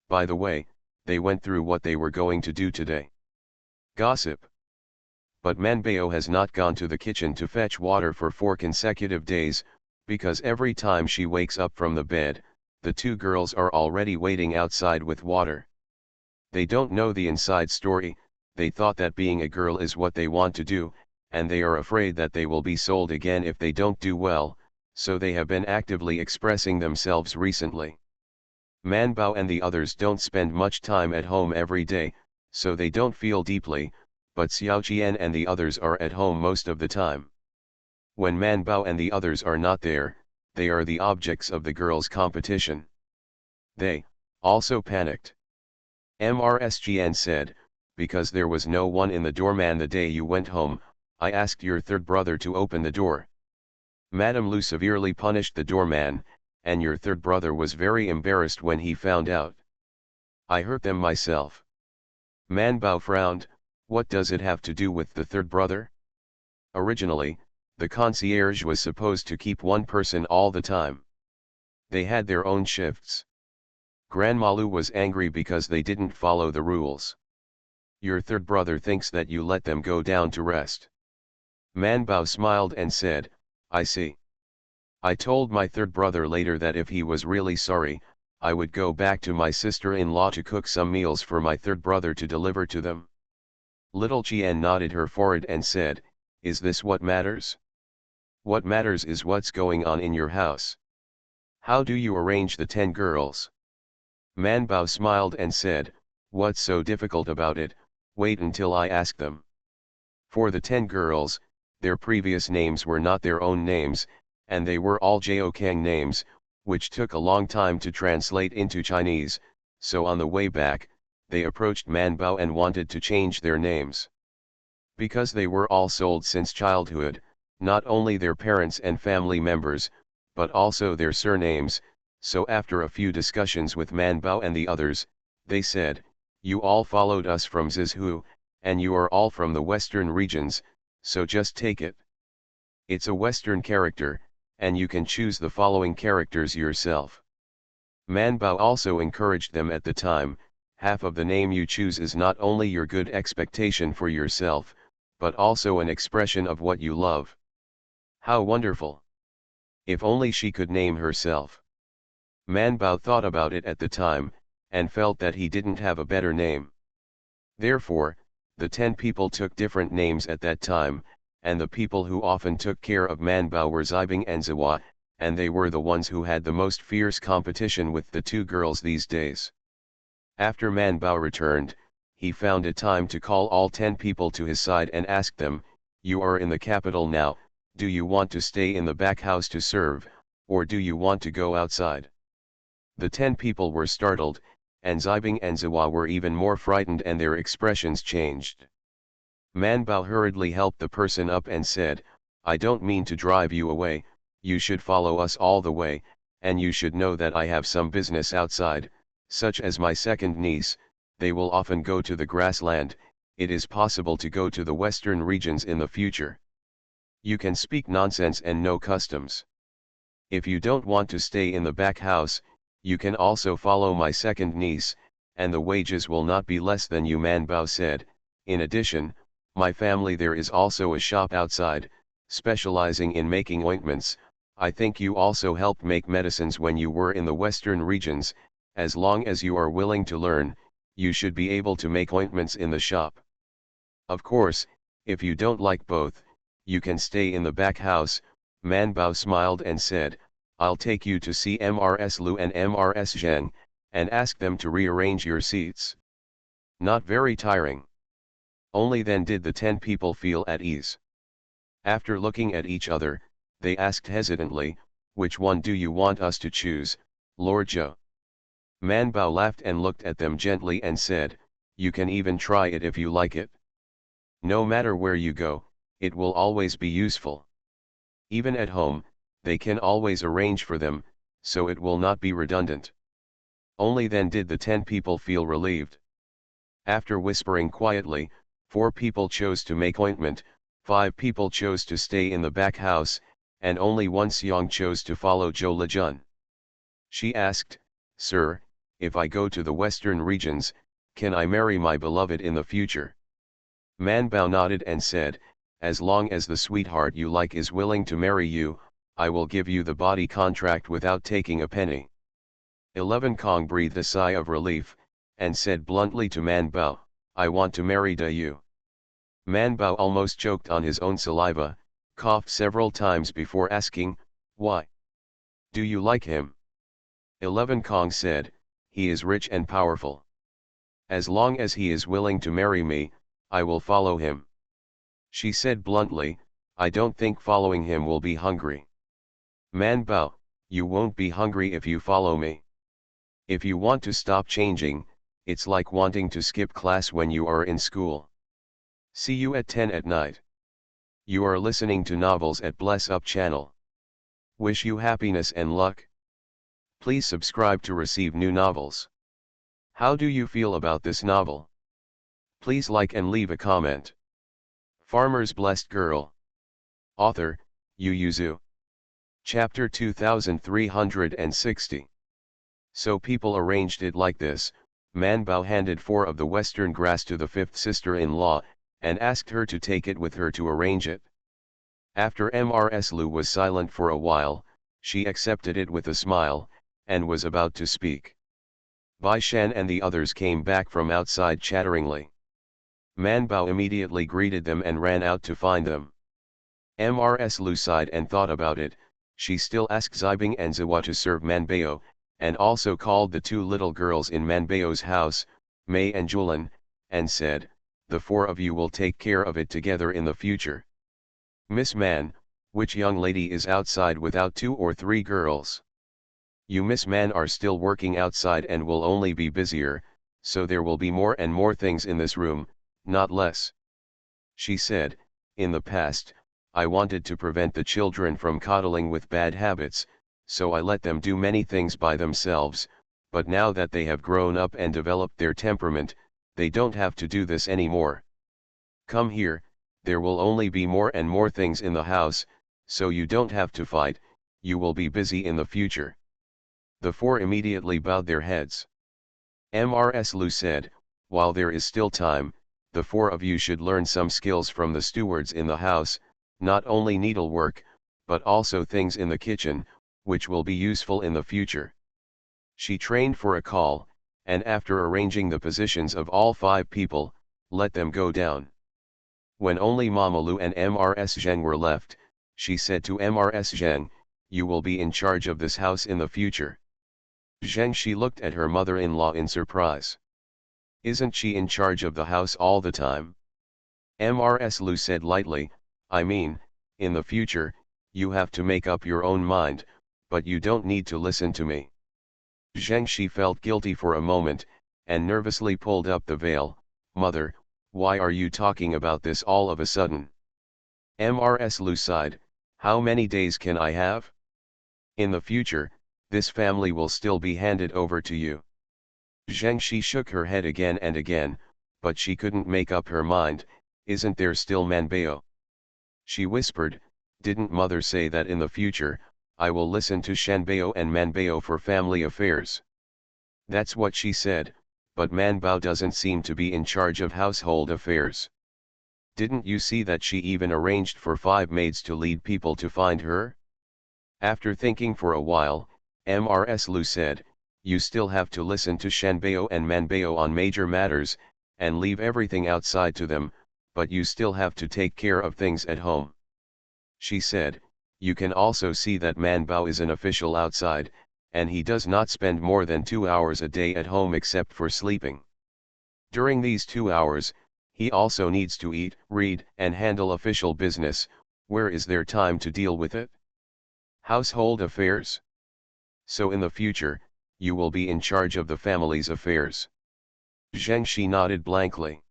By the way, they went through what they were going to do today. Gossip. But Manbao has not gone to the kitchen to fetch water for 4 consecutive days, because every time she wakes up from the bed, the 2 girls are already waiting outside with water. They don't know the inside story. They thought that being a girl is what they want to do, and they are afraid that they will be sold again if they don't do well, so they have been actively expressing themselves recently. Manbao and the others don't spend much time at home every day, so they don't feel deeply, but Xiao Qian and the others are at home most of the time. When Manbao and the others are not there, they are the objects of the girls' competition. They also panicked. Mrs. Qian said, "Because there was no one in the doorman the day you went home, I asked your 3rd brother to open the door. Madame Lu severely punished the doorman, and your 3rd brother was very embarrassed when he found out. I hurt them myself." Man Bao frowned. What does it have to do with the third brother? Originally, the concierge was supposed to keep one person all the time. They had their own shifts. Grandma Lu was angry because they didn't follow the rules. Your third brother thinks that you let them go down to rest. Man Bao smiled and said, I see. I told my third brother later that if he was really sorry, I would go back to my sister-in-law to cook some meals for my third brother to deliver to them. Little Qian nodded her forehead and said, is this what matters? What matters is what's going on in your house. How do you arrange the 10 girls? Man Bao smiled and said, what's so difficult about it? Wait until I ask them. For the 10 girls, their previous names were not their own names, and they were all Jiaokang names, which took a long time to translate into Chinese, so on the way back, they approached Man Bao and wanted to change their names. Because they were all sold since childhood, not only their parents and family members, but also their surnames, so after a few discussions with Man Bao and the others, they said, you all followed us from Zizhu, and you are all from the western regions, so just take it. It's a western character, and you can choose the following characters yourself. Man Bao also encouraged them at the time, half of the name you choose is not only your good expectation for yourself, but also an expression of what you love. How wonderful! If only she could name herself. Man Bao thought about it at the time, and felt that he didn't have a better name. Therefore, the 10 people took different names at that time, and the people who often took care of Man Bao were Zibing and Ziwa, and they were the ones who had the most fierce competition with the 2 girls these days. After Man Bao returned, he found it time to call all 10 people to his side and ask them, you are in the capital now, do you want to stay in the back house to serve, or do you want to go outside? The 10 people were startled, and Zibing and Ziwa were even more frightened and their expressions changed. Man Bao hurriedly helped the person up and said, I don't mean to drive you away, you should follow us all the way, and you should know that I have some business outside, such as my second niece, they will often go to the grassland, it is possible to go to the western regions in the future. You can speak nonsense and know customs. If you don't want to stay in the back house, you can also follow my second niece, and the wages will not be less than you. Man Bao said, in addition, my family there is also a shop outside, specializing in making ointments, I think you also helped make medicines when you were in the western regions, as long as you are willing to learn, you should be able to make ointments in the shop. Of course, if you don't like both, you can stay in the back house. Man Bao smiled and said, I'll take you to see Mrs. Lu and Mrs. Zheng, and ask them to rearrange your seats. Not very tiring. Only then did the 10 people feel at ease. After looking at each other, they asked hesitantly, which one do you want us to choose, Lord Zhou? Man Bao laughed and looked at them gently and said, you can even try it if you like it. No matter where you go, it will always be useful. Even at home, they can always arrange for them, so it will not be redundant. Only then did the 10 people feel relieved. After whispering quietly, 4 people chose to make ointment, 5 people chose to stay in the back house, and only 1 Xiong chose to follow Zhou Lejun. She asked, Sir, if I go to the western regions, can I marry my beloved in the future? Man Bao nodded and said, as long as the sweetheart you like is willing to marry you, I will give you the body contract without taking a penny. 11 Kong breathed a sigh of relief, and said bluntly to Man Bao, I want to marry Da Yu. Man Bao almost choked on his own saliva, coughed several times before asking, why? Do you like him? 11 Kong said, he is rich and powerful. As long as he is willing to marry me, I will follow him. She said bluntly, I don't think following him will be hungry. Man Bao, you won't be hungry if you follow me. If you want to stop changing, it's like wanting to skip class when you are in school. See you at 10 at night. You are listening to Novels at Bless Up channel. Wish you happiness and luck. Please subscribe to receive new novels. How do you feel about this novel? Please like and leave a comment. Farmer's Blessed Girl. Author, Yu Yuzu. Chapter 2360. So people arranged it like this. Man Bao handed 4 of the western grass to the 5th sister-in-law, and asked her to take it with her to arrange it. After Mrs. Lu was silent for a while, she accepted it with a smile, and was about to speak. Bai Shan and the others came back from outside chatteringly. Man Bao immediately greeted them and ran out to find them. Mrs. Lu sighed and thought about it. She still asked Zibing and Ziwa to serve Man Bao, and also called the 2 little girls in Man Bao's house, Mei and Julan, and said, "The 4 of you will take care of it together in the future. Miss Man, which young lady is outside without 2 or 3 girls? You Miss Man are still working outside and will only be busier, so there will be more and more things in this room, not less." She said, "In the past, I wanted to prevent the children from coddling with bad habits, so I let them do many things by themselves, but now that they have grown up and developed their temperament, they don't have to do this anymore. Come here, there will only be more and more things in the house, so you don't have to fight, you will be busy in the future." The 4 immediately bowed their heads. Mrs. Lu said, "While there is still time, the 4 of you should learn some skills from the stewards in the house, not only needlework, but also things in the kitchen, which will be useful in the future." She trained for a call, and after arranging the positions of all 5 people, let them go down. When only Mama Lu and Mrs. Zheng were left, she said to Mrs. Zheng, "You will be in charge of this house in the future." Zheng she looked at her mother-in-law in surprise. "Isn't she in charge of the house all the time?" Mrs. Lu said lightly, "I mean, in the future, you have to make up your own mind, but you don't need to listen to me." Zheng she felt guilty for a moment, and nervously pulled up the veil. "Mother, why are you talking about this all of a sudden?" Mrs. Lu sighed, "How many days can I have? In the future, this family will still be handed over to you." Zheng she shook her head again and again, but she couldn't make up her mind. "Isn't there still Man Bao?" She whispered, "Didn't mother say that in the future, I will listen to Shan Bao and Man Bao for family affairs?" "That's what she said, but Man Bao doesn't seem to be in charge of household affairs. Didn't you see that she even arranged for 5 maids to lead people to find her?" After thinking for a while, Mrs. Lu said, "You still have to listen to Shan Bao and Man Bao on major matters, and leave everything outside to them, but you still have to take care of things at home." She said, "You can also see that Man Bao is an official outside, and he does not spend more than 2 hours a day at home except for sleeping. During these 2 hours, he also needs to eat, read, and handle official business. Where is there time to deal with it? Household affairs? So in the future, you will be in charge of the family's affairs." Zheng Shi nodded blankly.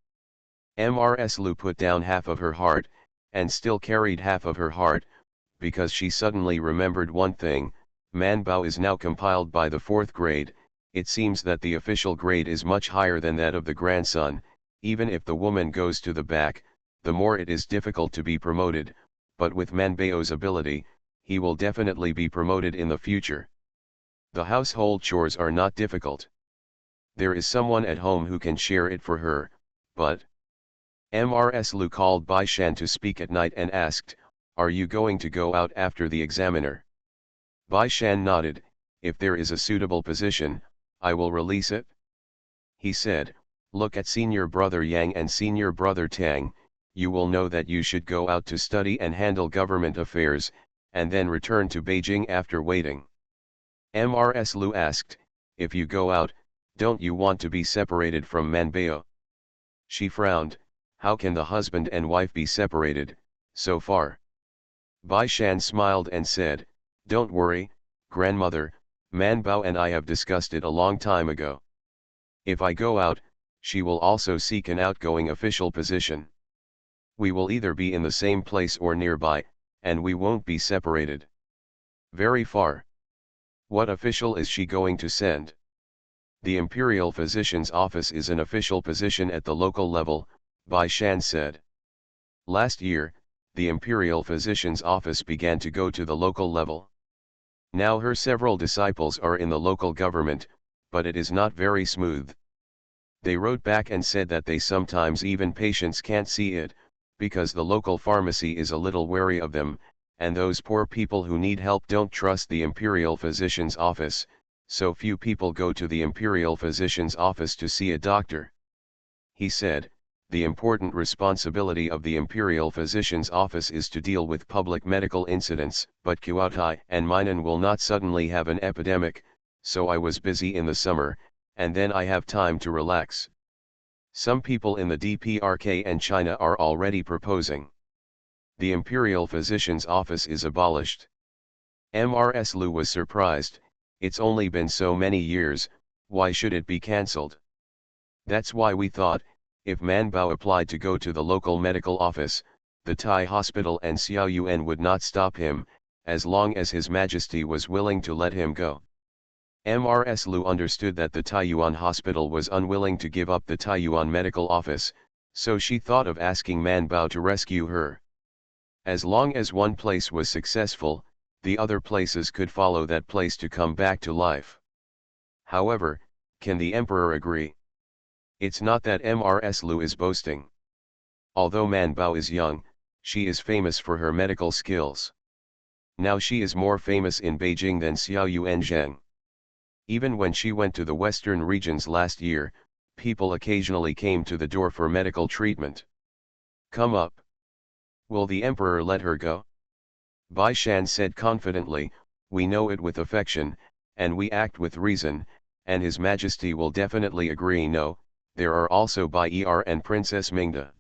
Mrs. Lu put down half of her heart, and still carried half of her heart, because she suddenly remembered one thing. Man Bao is now compiled by the 4th grade, it seems that the official grade is much higher than that of the grandson. Even if the woman goes to the back, the more it is difficult to be promoted, but with Man Bao's ability, he will definitely be promoted in the future. The household chores are not difficult. There is someone at home who can share it for her, but... Mrs. Lu called Bai Shan to speak at night and asked, "Are you going to go out after the examiner?" Bai Shan nodded, "If there is a suitable position, I will release it." He said, "Look at senior brother Yang and senior brother Tang, you will know that you should go out to study and handle government affairs, and then return to Beijing after waiting." Mrs. Lu asked, "If you go out, don't you want to be separated from Man Bao?" She frowned, "How can the husband and wife be separated, so far?" Bai Shan smiled and said, "Don't worry, grandmother, Man Bao and I have discussed it a long time ago. If I go out, she will also seek an outgoing official position. We will either be in the same place or nearby, and we won't be separated." "Very far. What official is she going to send?" The imperial physician's office is an official position at the local level, Bai Shan said. Last year, the imperial physician's office began to go to the local level. Now her several disciples are in the local government, but it is not very smooth. They wrote back and said that they sometimes even patients can't see it, because the local pharmacy is a little wary of them, and those poor people who need help don't trust the imperial physician's office, so few people go to the imperial physician's office to see a doctor. He said, the important responsibility of the imperial physician's office is to deal with public medical incidents, but Kuotai and Minnan will not suddenly have an epidemic, so I was busy in the summer, and then I have time to relax. Some people in the DPRK and China are already proposing. The imperial physician's office is abolished. Mrs. Lu was surprised, it's only been so many years, why should it be cancelled? That's why we thought, if Man Bao applied to go to the local medical office, the Thai hospital and Xiao Yuan would not stop him, as long as His Majesty was willing to let him go. Mrs. Lu understood that the Taiyuan hospital was unwilling to give up the Taiyuan medical office, so she thought of asking Man Bao to rescue her. As long as one place was successful, the other places could follow that place to come back to life. However, can the emperor agree? It's not that Mrs. Lu is boasting. Although Man Bao is young, she is famous for her medical skills. Now she is more famous in Beijing than Xiao Yuan Zheng. Even when she went to the western regions last year, people occasionally came to the door for medical treatment. Come up. Will the emperor let her go? Bai Shan said confidently, we know it with affection, and we act with reason, and His Majesty will definitely agree. No, there are also Bai Er and Princess Mingda.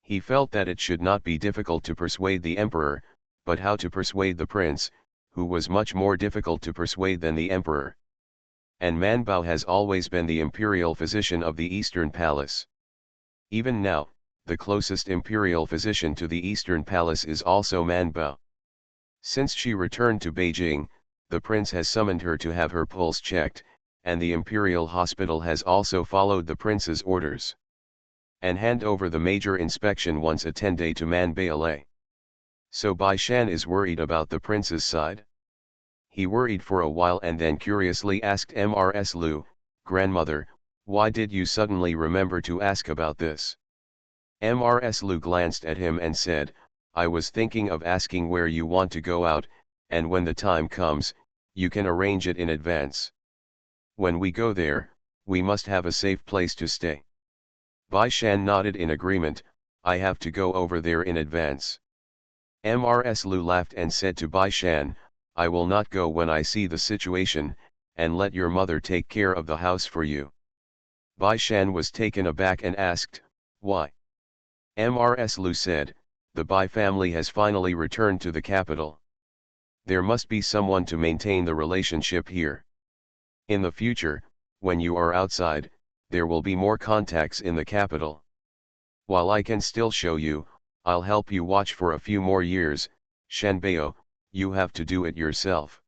He felt that it should not be difficult to persuade the emperor, but how to persuade the prince, who was much more difficult to persuade than the emperor. And Man Bao has always been the imperial physician of the Eastern Palace. Even now, the closest imperial physician to the Eastern Palace is also Man Bao. Since she returned to Beijing, the prince has summoned her to have her pulse checked, and the imperial hospital has also followed the prince's orders. And hand over the major inspection once a 10-day to Man Bao. So Bai Shan is worried about the prince's side? He worried for a while and then curiously asked Mrs. Lu, Grandmother, why did you suddenly remember to ask about this? Mrs. Lu glanced at him and said, I was thinking of asking where you want to go out, and when the time comes, you can arrange it in advance. When we go there, we must have a safe place to stay. Bai Shan nodded in agreement, I have to go over there in advance. Mrs. Lu laughed and said to Bai Shan, I will not go when I see the situation, and let your mother take care of the house for you. Bai Shan was taken aback and asked, why? Mrs. Lu said, the Bai family has finally returned to the capital. There must be someone to maintain the relationship here. In the future, when you are outside, there will be more contacts in the capital. While I can still show you, I'll help you watch for a few more years. Shanbao, you have to do it yourself.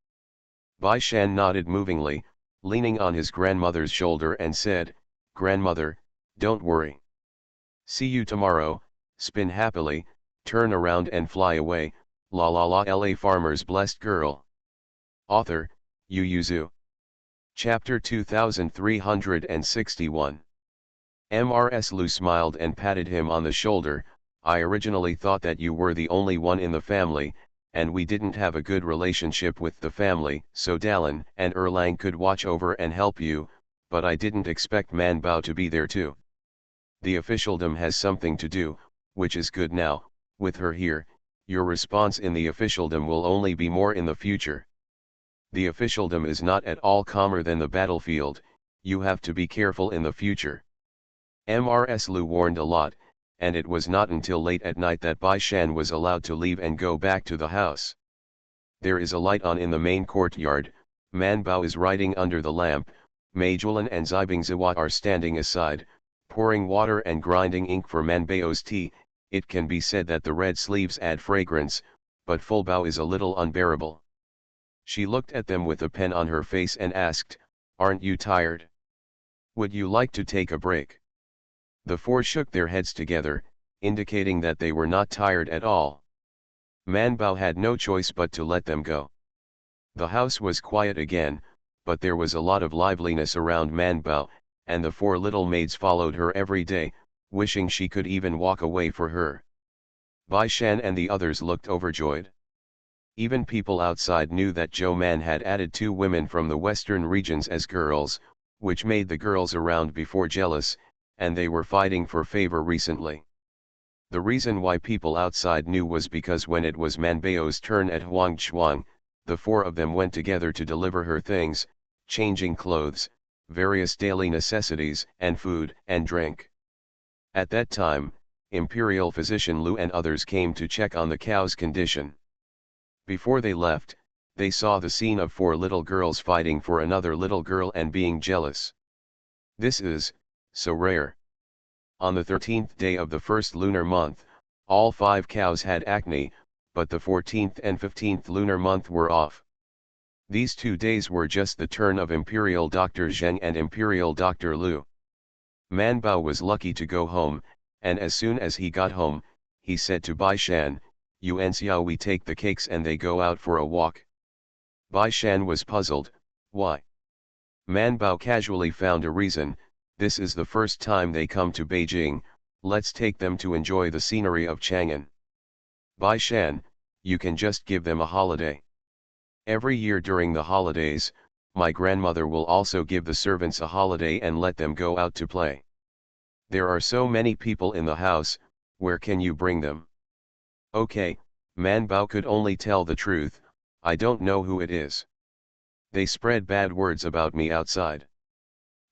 Bai Shan nodded movingly, leaning on his grandmother's shoulder and said, Grandmother, don't worry. See you tomorrow, spin happily, turn around and fly away, la la la la farmer's blessed girl. Author, Yu Yuzu. Chapter 2361. Mrs. Lu smiled and patted him on the shoulder, I originally thought that you were the only one in the family, and we didn't have a good relationship with the family, so Dallin and Erlang could watch over and help you, but I didn't expect Man Bao to be there too. The officialdom has something to do, which is good now, with her here, your response in the officialdom will only be more in the future. The officialdom is not at all calmer than the battlefield, you have to be careful in the future. Mrs. Lu warned a lot, and it was not until late at night that Bai Shan was allowed to leave and go back to the house. There is a light on in the main courtyard, Man Bao is riding under the lamp, Mei Julan and Zibing Ziwa are standing aside, pouring water and grinding ink for Man Bao's tea. It can be said that the red sleeves add fragrance, but Full Bao is a little unbearable. She looked at them with a pen on her face and asked, aren't you tired? Would you like to take a break? The four shook their heads together, indicating that they were not tired at all. Man Bao had no choice but to let them go. The house was quiet again, but there was a lot of liveliness around Man Bao, and the four little maids followed her every day, wishing she could even walk away for her. Bai Shan and the others looked overjoyed. Even people outside knew that Zhou Man had added 2 women from the western regions as girls, which made the girls around before jealous, and they were fighting for favor recently. The reason why people outside knew was because when it was Man Bao's turn at Huangchuang, the 4 of them went together to deliver her things, changing clothes, various daily necessities, and food and drink. At that time, Imperial Physician Lu and others came to check on the cow's condition. Before they left, they saw the scene of 4 little girls fighting for another little girl and being jealous. This is so rare. On the 13th day of the first lunar month, all 5 cows had acne, but the 14th and 15th lunar month were off. These 2 days were just the turn of Imperial Dr. Zheng and Imperial Dr. Lu. Man Bao was lucky to go home, and as soon as he got home, he said to Bai Shan, "You and Xiao we take the cakes and they go out for a walk." Bai Shan was puzzled, why? Man Bao casually found a reason, "This is the first time they come to Beijing, let's take them to enjoy the scenery of Chang'an." Bai Shan, you can just give them a holiday. Every year during the holidays, my grandmother will also give the servants a holiday and let them go out to play. There are so many people in the house, where can you bring them? Okay, Man Bao could only tell the truth, I don't know who it is. They spread bad words about me outside.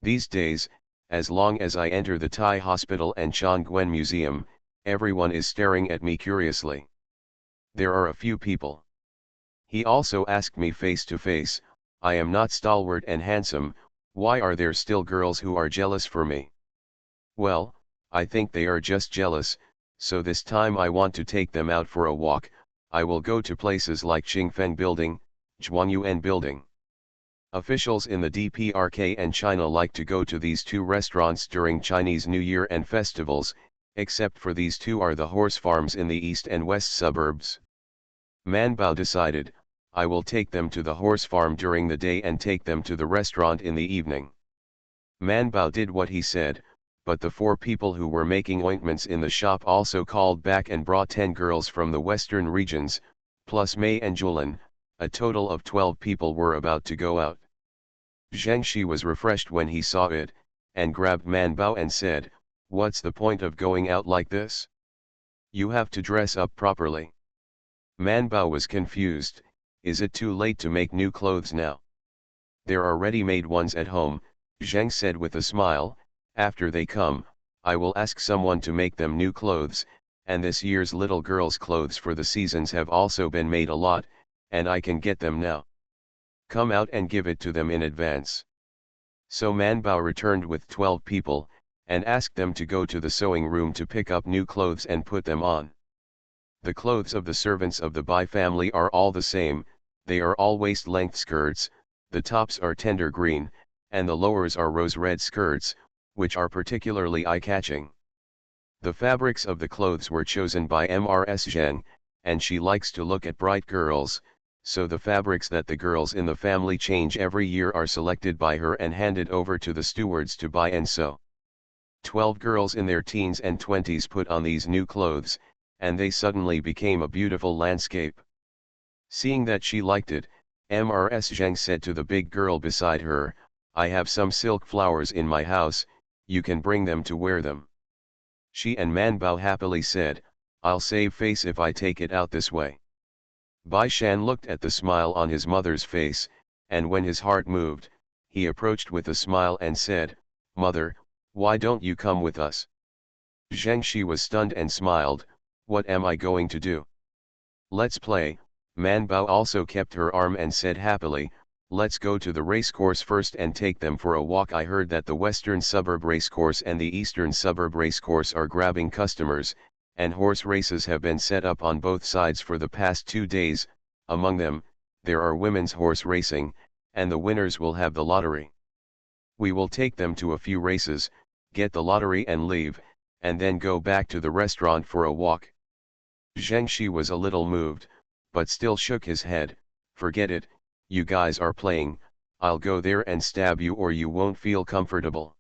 These days, as long as I enter the Thai Hospital and Chongquen Museum, everyone is staring at me curiously. There are a few people. He also asked me face to face, I am not stalwart and handsome, why are there still girls who are jealous for me? Well, I think they are just jealous, so this time I want to take them out for a walk. I will go to places like Qingfeng Building, Zhuangyuan Building. Officials in the DPRK and China like to go to these 2 restaurants during Chinese New Year and festivals, except for these 2 are the horse farms in the east and west suburbs. Man Bao decided, I will take them to the horse farm during the day and take them to the restaurant in the evening. Man Bao did what he said, but the 4 people who were making ointments in the shop also called back and brought 10 girls from the western regions, plus Mei and Julan. A total of 12 people were about to go out. Zheng Shi was refreshed when he saw it, and grabbed Man Bao and said, "What's the point of going out like this? You have to dress up properly." Man Bao was confused, is it too late to make new clothes now? There are ready-made ones at home, Zheng said with a smile, after they come, I will ask someone to make them new clothes, and this year's little girls' clothes for the seasons have also been made a lot, and I can get them now. Come out and give it to them in advance. So Man Bao returned with 12 people, and asked them to go to the sewing room to pick up new clothes and put them on. The clothes of the servants of the Bai family are all the same, they are all waist-length skirts, the tops are tender green, and the lowers are rose-red skirts, which are particularly eye-catching. The fabrics of the clothes were chosen by Ms. Zheng, and she likes to look at bright girls, so the fabrics that the girls in the family change every year are selected by her and handed over to the stewards to buy and sew. 12 girls in their teens and 20s put on these new clothes, and they suddenly became a beautiful landscape. Seeing that she liked it, Ms. Zheng said to the big girl beside her, I have some silk flowers in my house, you can bring them to wear them. She and Man Bao happily said, I'll save face if I take it out this way. Bai Shan looked at the smile on his mother's face, and when his heart moved, he approached with a smile and said, Mother, why don't you come with us? Zheng Shi was stunned and smiled, what am I going to do? Let's play. Man Bao also kept her arm and said happily, let's go to the racecourse first and take them for a walk. I heard that the western suburb racecourse and the eastern suburb racecourse are grabbing customers, and horse races have been set up on both sides for the past 2 days, among them, there are women's horse racing, and the winners will have the lottery. We will take them to a few races, get the lottery and leave, and then go back to the restaurant for a walk. Zheng Shi was a little moved, but still shook his head. Forget it, you guys are playing, I'll go there and stab you or you won't feel comfortable.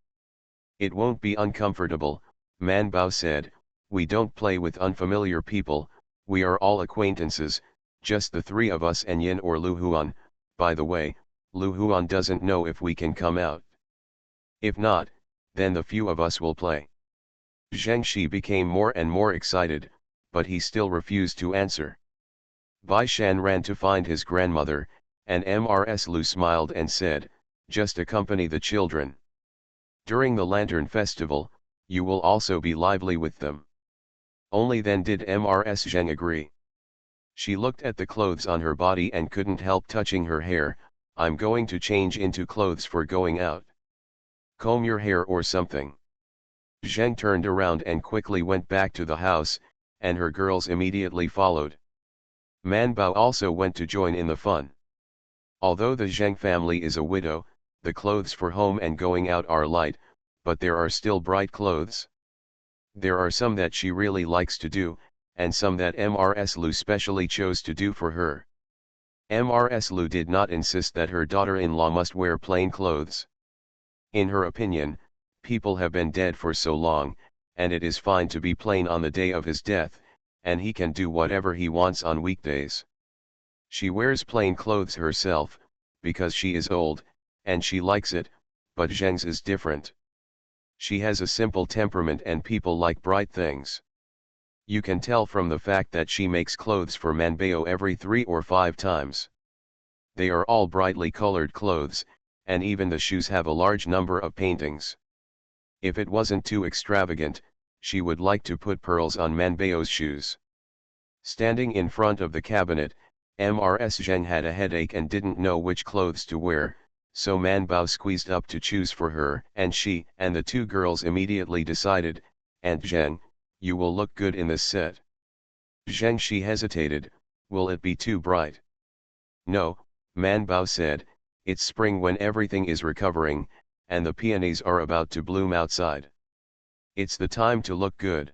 It won't be uncomfortable, Man Bao said, we don't play with unfamiliar people, we are all acquaintances, just the three of us and Yin or Lu Huan. By the way, Lu Huan doesn't know if we can come out. If not, then the few of us will play. Zheng Shi became more and more excited, but he still refused to answer. Bai Shan ran to find his grandmother, and Mrs. Lu smiled and said, just accompany the children. During the Lantern Festival, you will also be lively with them. Only then did Mrs. Zheng agree. She looked at the clothes on her body and couldn't help touching her hair. I'm going to change into clothes for going out. Comb your hair or something. Zheng turned around and quickly went back to the house, and her girls immediately followed. Man Bao also went to join in the fun. Although the Zheng family is a widow, the clothes for home and going out are light, but there are still bright clothes. There are some that she really likes to do, and some that Mrs. Lu specially chose to do for her. Mrs. Lu did not insist that her daughter-in-law must wear plain clothes. In her opinion, people have been dead for so long, and it is fine to be plain on the day of his death, and he can do whatever he wants on weekdays. She wears plain clothes herself, because she is old, and she likes it, but Zheng's is different. She has a simple temperament and people like bright things. You can tell from the fact that she makes clothes for Manbao every 3 or 5 times. They are all brightly colored clothes, and even the shoes have a large number of paintings. If it wasn't too extravagant, she would like to put pearls on Manbao's shoes. Standing in front of the cabinet, Mrs. Zheng had a headache and didn't know which clothes to wear, so Man Bao squeezed up to choose for her, and she and the two girls immediately decided, Aunt Zheng, you will look good in this set. Zheng Shi hesitated, will it be too bright? No, Man Bao said, it's spring when everything is recovering, and the peonies are about to bloom outside. It's the time to look good.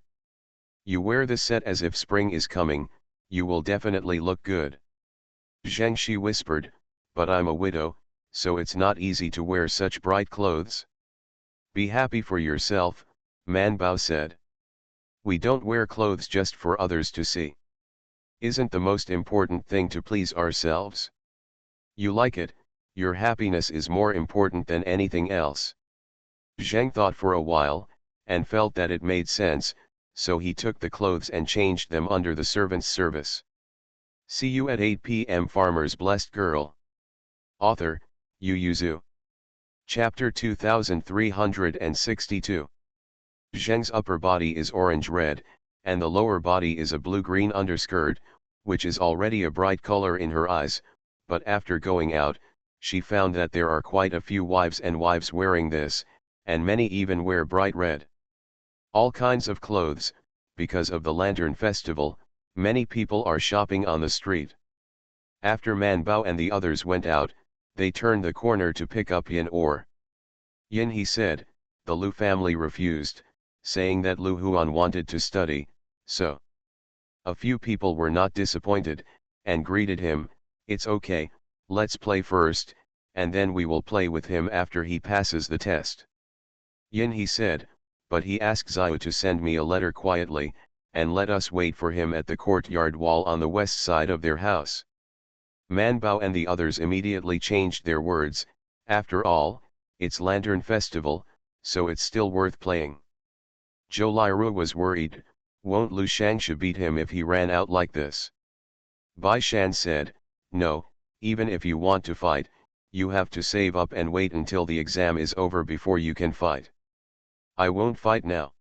You wear this set as if spring is coming, you will definitely look good. Zheng Shi whispered, but I'm a widow, so it's not easy to wear such bright clothes. Be happy for yourself, Man Bao said. We don't wear clothes just for others to see. Isn't the most important thing to please ourselves? You like it, your happiness is more important than anything else. Zheng thought for a while, and felt that it made sense, so he took the clothes and changed them under the servant's service. See you at 8 p.m. Farmer's Blessed Girl. Author, Yu Zhu. Chapter 2362. Zheng's upper body is orange-red, and the lower body is a blue-green underskirt, which is already a bright color in her eyes, but after going out, she found that there are quite a few wives wearing this, and many even wear bright red. All kinds of clothes, because of the Lantern Festival, many people are shopping on the street. After Man Bao and the others went out, they turned the corner to pick up Yin or Yin, he said. The Lu family refused, saying that Lu Huan wanted to study, so. A few people were not disappointed, and greeted him, it's okay, let's play first, and then we will play with him after he passes the test. Yin, he said, but he asked Xiao to send me a letter quietly, and let us wait for him at the courtyard wall on the west side of their house. Man Bao and the others immediately changed their words, after all, it's Lantern Festival, so it's still worth playing. Zhou Liru was worried, won't Lu Shangsha beat him if he ran out like this? Bai Shan said, no, even if you want to fight, you have to save up and wait until the exam is over before you can fight. I won't fight now.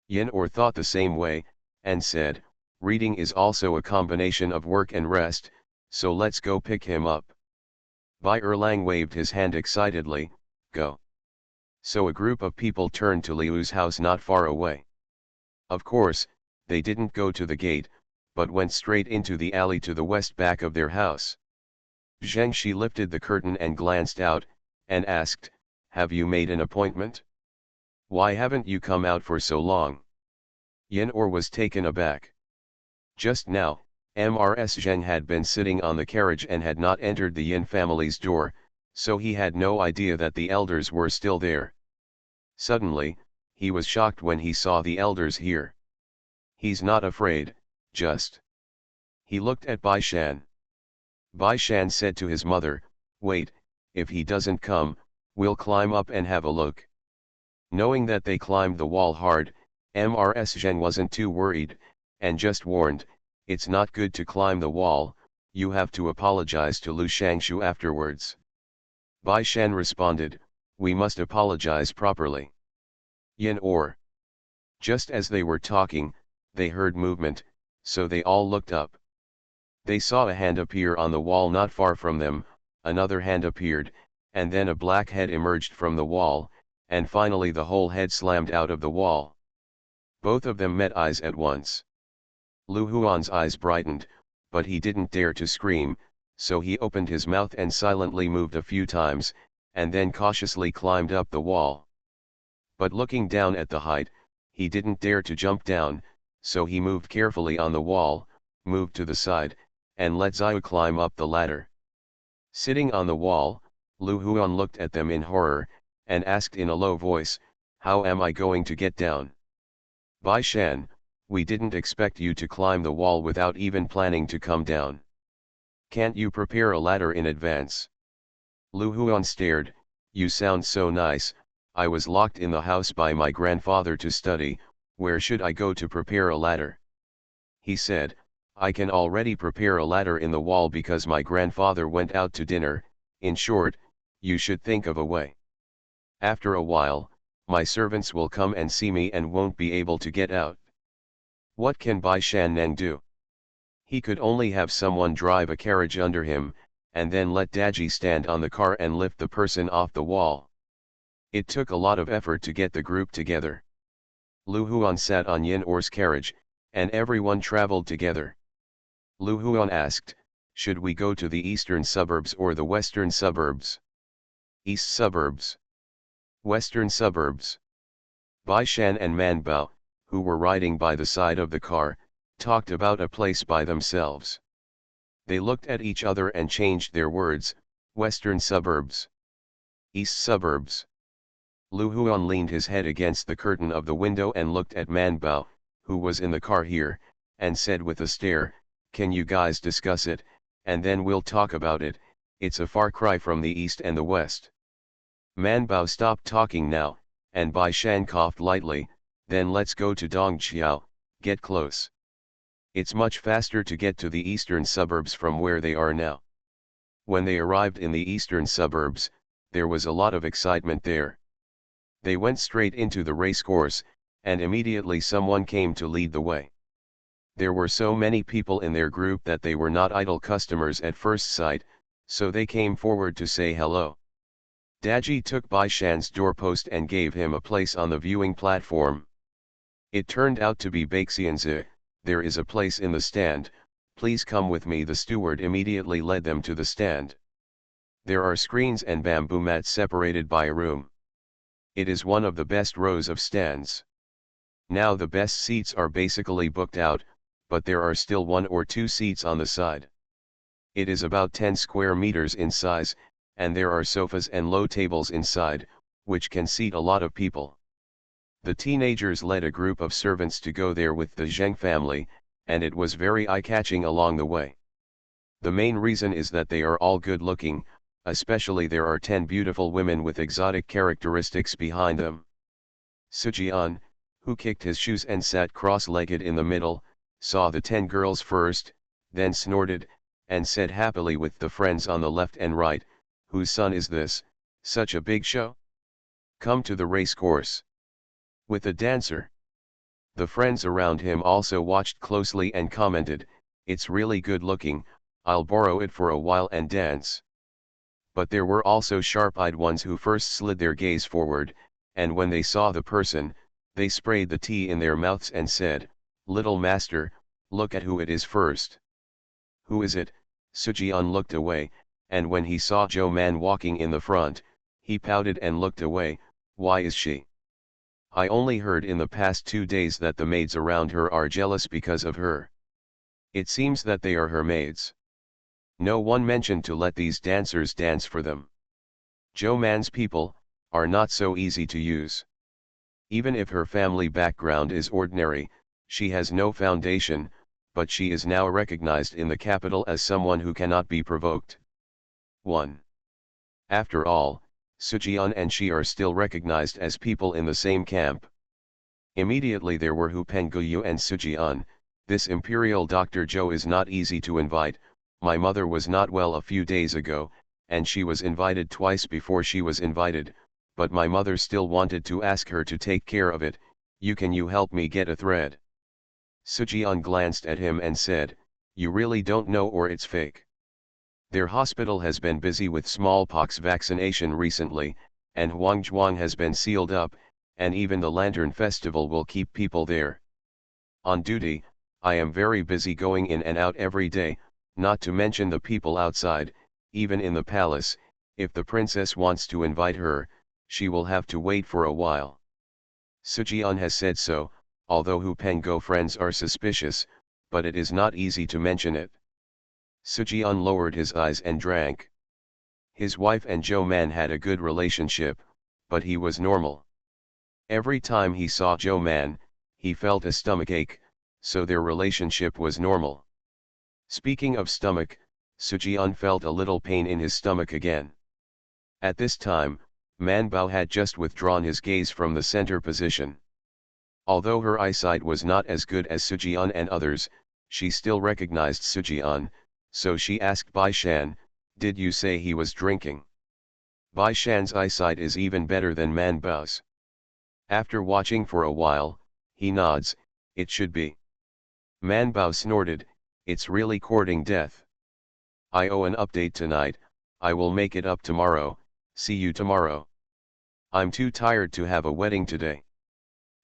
Yin Or thought the same way, and said, reading is also a combination of work and rest, so let's go pick him up. Bai Erlang waved his hand excitedly, go. So a group of people turned to Liu's house not far away. Of course, they didn't go to the gate, but went straight into the alley to the west back of their house. Zheng Shi lifted the curtain and glanced out, and asked, have you made an appointment? Why haven't you come out for so long? Yin Or was taken aback. Just now, Mrs. Zheng had been sitting on the carriage and had not entered the Yin family's door, so he had no idea that the elders were still there. Suddenly, he was shocked when he saw the elders here. He's not afraid, just. He looked at Bai Shan. Bai Shan said to his mother, "Wait, if he doesn't come, we'll climb up and have a look." Knowing that they climbed the wall hard, Mrs. Zheng wasn't too worried, and just warned, "It's not good to climb the wall, you have to apologize to Lu Shangshu afterwards." Bai Shan responded, "We must apologize properly." Yin Or. Just as they were talking, they heard movement, so they all looked up. They saw a hand appear on the wall not far from them, another hand appeared, and then a black head emerged from the wall, and finally the whole head slammed out of the wall. Both of them met eyes at once. Lu Huan's eyes brightened, but he didn't dare to scream, so he opened his mouth and silently moved a few times, and then cautiously climbed up the wall. But looking down at the height, he didn't dare to jump down, so he moved carefully on the wall, moved to the side, and let Xiao climb up the ladder. Sitting on the wall, Lu Huan looked at them in horror, and asked in a low voice, "How am I going to get down?" "Bai Shan, we didn't expect you to climb the wall without even planning to come down. Can't you prepare a ladder in advance?" Lu Huan stared, "You sound so nice, I was locked in the house by my grandfather to study, where should I go to prepare a ladder?" He said, "I can already prepare a ladder in the wall because my grandfather went out to dinner. In short, you should think of a way. After a while, my servants will come and see me and won't be able to get out." What can Bai Shan Neng do? He could only have someone drive a carriage under him, and then let Daji stand on the car and lift the person off the wall. It took a lot of effort to get the group together. Lu Huan sat on Yin Or's carriage, and everyone traveled together. Lu Huan asked, "Should we go to the eastern suburbs or the western suburbs?" "East suburbs." "Western suburbs." Bai Shan and Man Bao, who were riding by the side of the car, talked about a place by themselves. They looked at each other and changed their words, "Western suburbs." "East suburbs." Lu Huan leaned his head against the curtain of the window and looked at Man Bao, who was in the car here, and said with a stare, "Can you guys discuss it, and then we'll talk about it, it's a far cry from the east and the west." Man Bao stopped talking now, and Bai Shan coughed lightly, "Then let's go to Dongqiao, get close. It's much faster to get to the eastern suburbs from where they are now." When they arrived in the eastern suburbs, there was a lot of excitement there. They went straight into the racecourse, and immediately someone came to lead the way. There were so many people in their group that they were not idle customers at first sight, so they came forward to say hello. Daji took Bai Shan's doorpost and gave him a place on the viewing platform. It turned out to be Baixianzi. "There is a place in the stand, please come with me." The steward immediately led them to the stand. There are screens and bamboo mats separated by a room. It is one of the best rows of stands. Now the best seats are basically booked out, but there are still 1 or 2 seats on the side. It is about 10 square meters in size, and there are sofas and low tables inside, which can seat a lot of people. The teenagers led a group of servants to go there with the Zheng family, and it was very eye-catching along the way. The main reason is that they are all good-looking, especially there are 10 beautiful women with exotic characteristics behind them. Sujian, who kicked his shoes and sat cross-legged in the middle, saw the 10 girls first, then snorted, and said happily with the friends on the left and right, "Whose son is this, such a big show? Come to the race course. With a dancer." The friends around him also watched closely and commented, "It's really good looking, I'll borrow it for a while and dance." But there were also sharp-eyed ones who first slid their gaze forward, and when they saw the person, they sprayed the tea in their mouths and said, "Little master, look at who it is first." "Who is it?" Sujian looked away, and when he saw Joe Man walking in the front, He pouted and looked away. Why is she? I only heard in the past 2 days that the maids around her are jealous because of her. It seems that they are her maids. No one mentioned to let these dancers dance for them. Zhou Man's people are not so easy to use. Even if her family background is ordinary, she has no foundation, but she is now recognized in the capital as someone who cannot be provoked. 1. After all, Sujian and she are still recognized as people in the same camp. Immediately there were Hu Pengguyu and Sujian. This imperial Dr. Zhou is not easy to invite. My mother was not well a few days ago, and she was invited twice before she was invited, but my mother still wanted to ask her to take care of it. Can you help me get a thread? Sujian glanced at him and said, you really don't know, or it's fake. Their hospital has been busy with smallpox vaccination recently, and Huangzhuang has been sealed up, and even the Lantern Festival will keep people there. On duty, I am very busy going in and out every day, not to mention the people outside, even in the palace. If the princess wants to invite her, she will have to wait for a while. Sujian has said so, although Hu Penggo friends are suspicious, but it is not easy to mention it. Sujian lowered his eyes and drank. His wife and Zhou Man had a good relationship, but he was normal. Every time he saw Zhou Man, he felt a stomachache, so their relationship was normal. Speaking of stomach, Sujian felt a little pain in his stomach again. At this time, Man Bao had just withdrawn his gaze from the center position. Although her eyesight was not as good as Sujian and others, she still recognized Sujian, so she asked Bai Shan, did you say he was drinking? Bai Shan's eyesight is even better than Man Bao's. After watching for a while, he nods, it should be. Man Bao snorted, it's really courting death. I owe an update tonight, I will make it up tomorrow, see you tomorrow. I'm too tired to have a wedding today.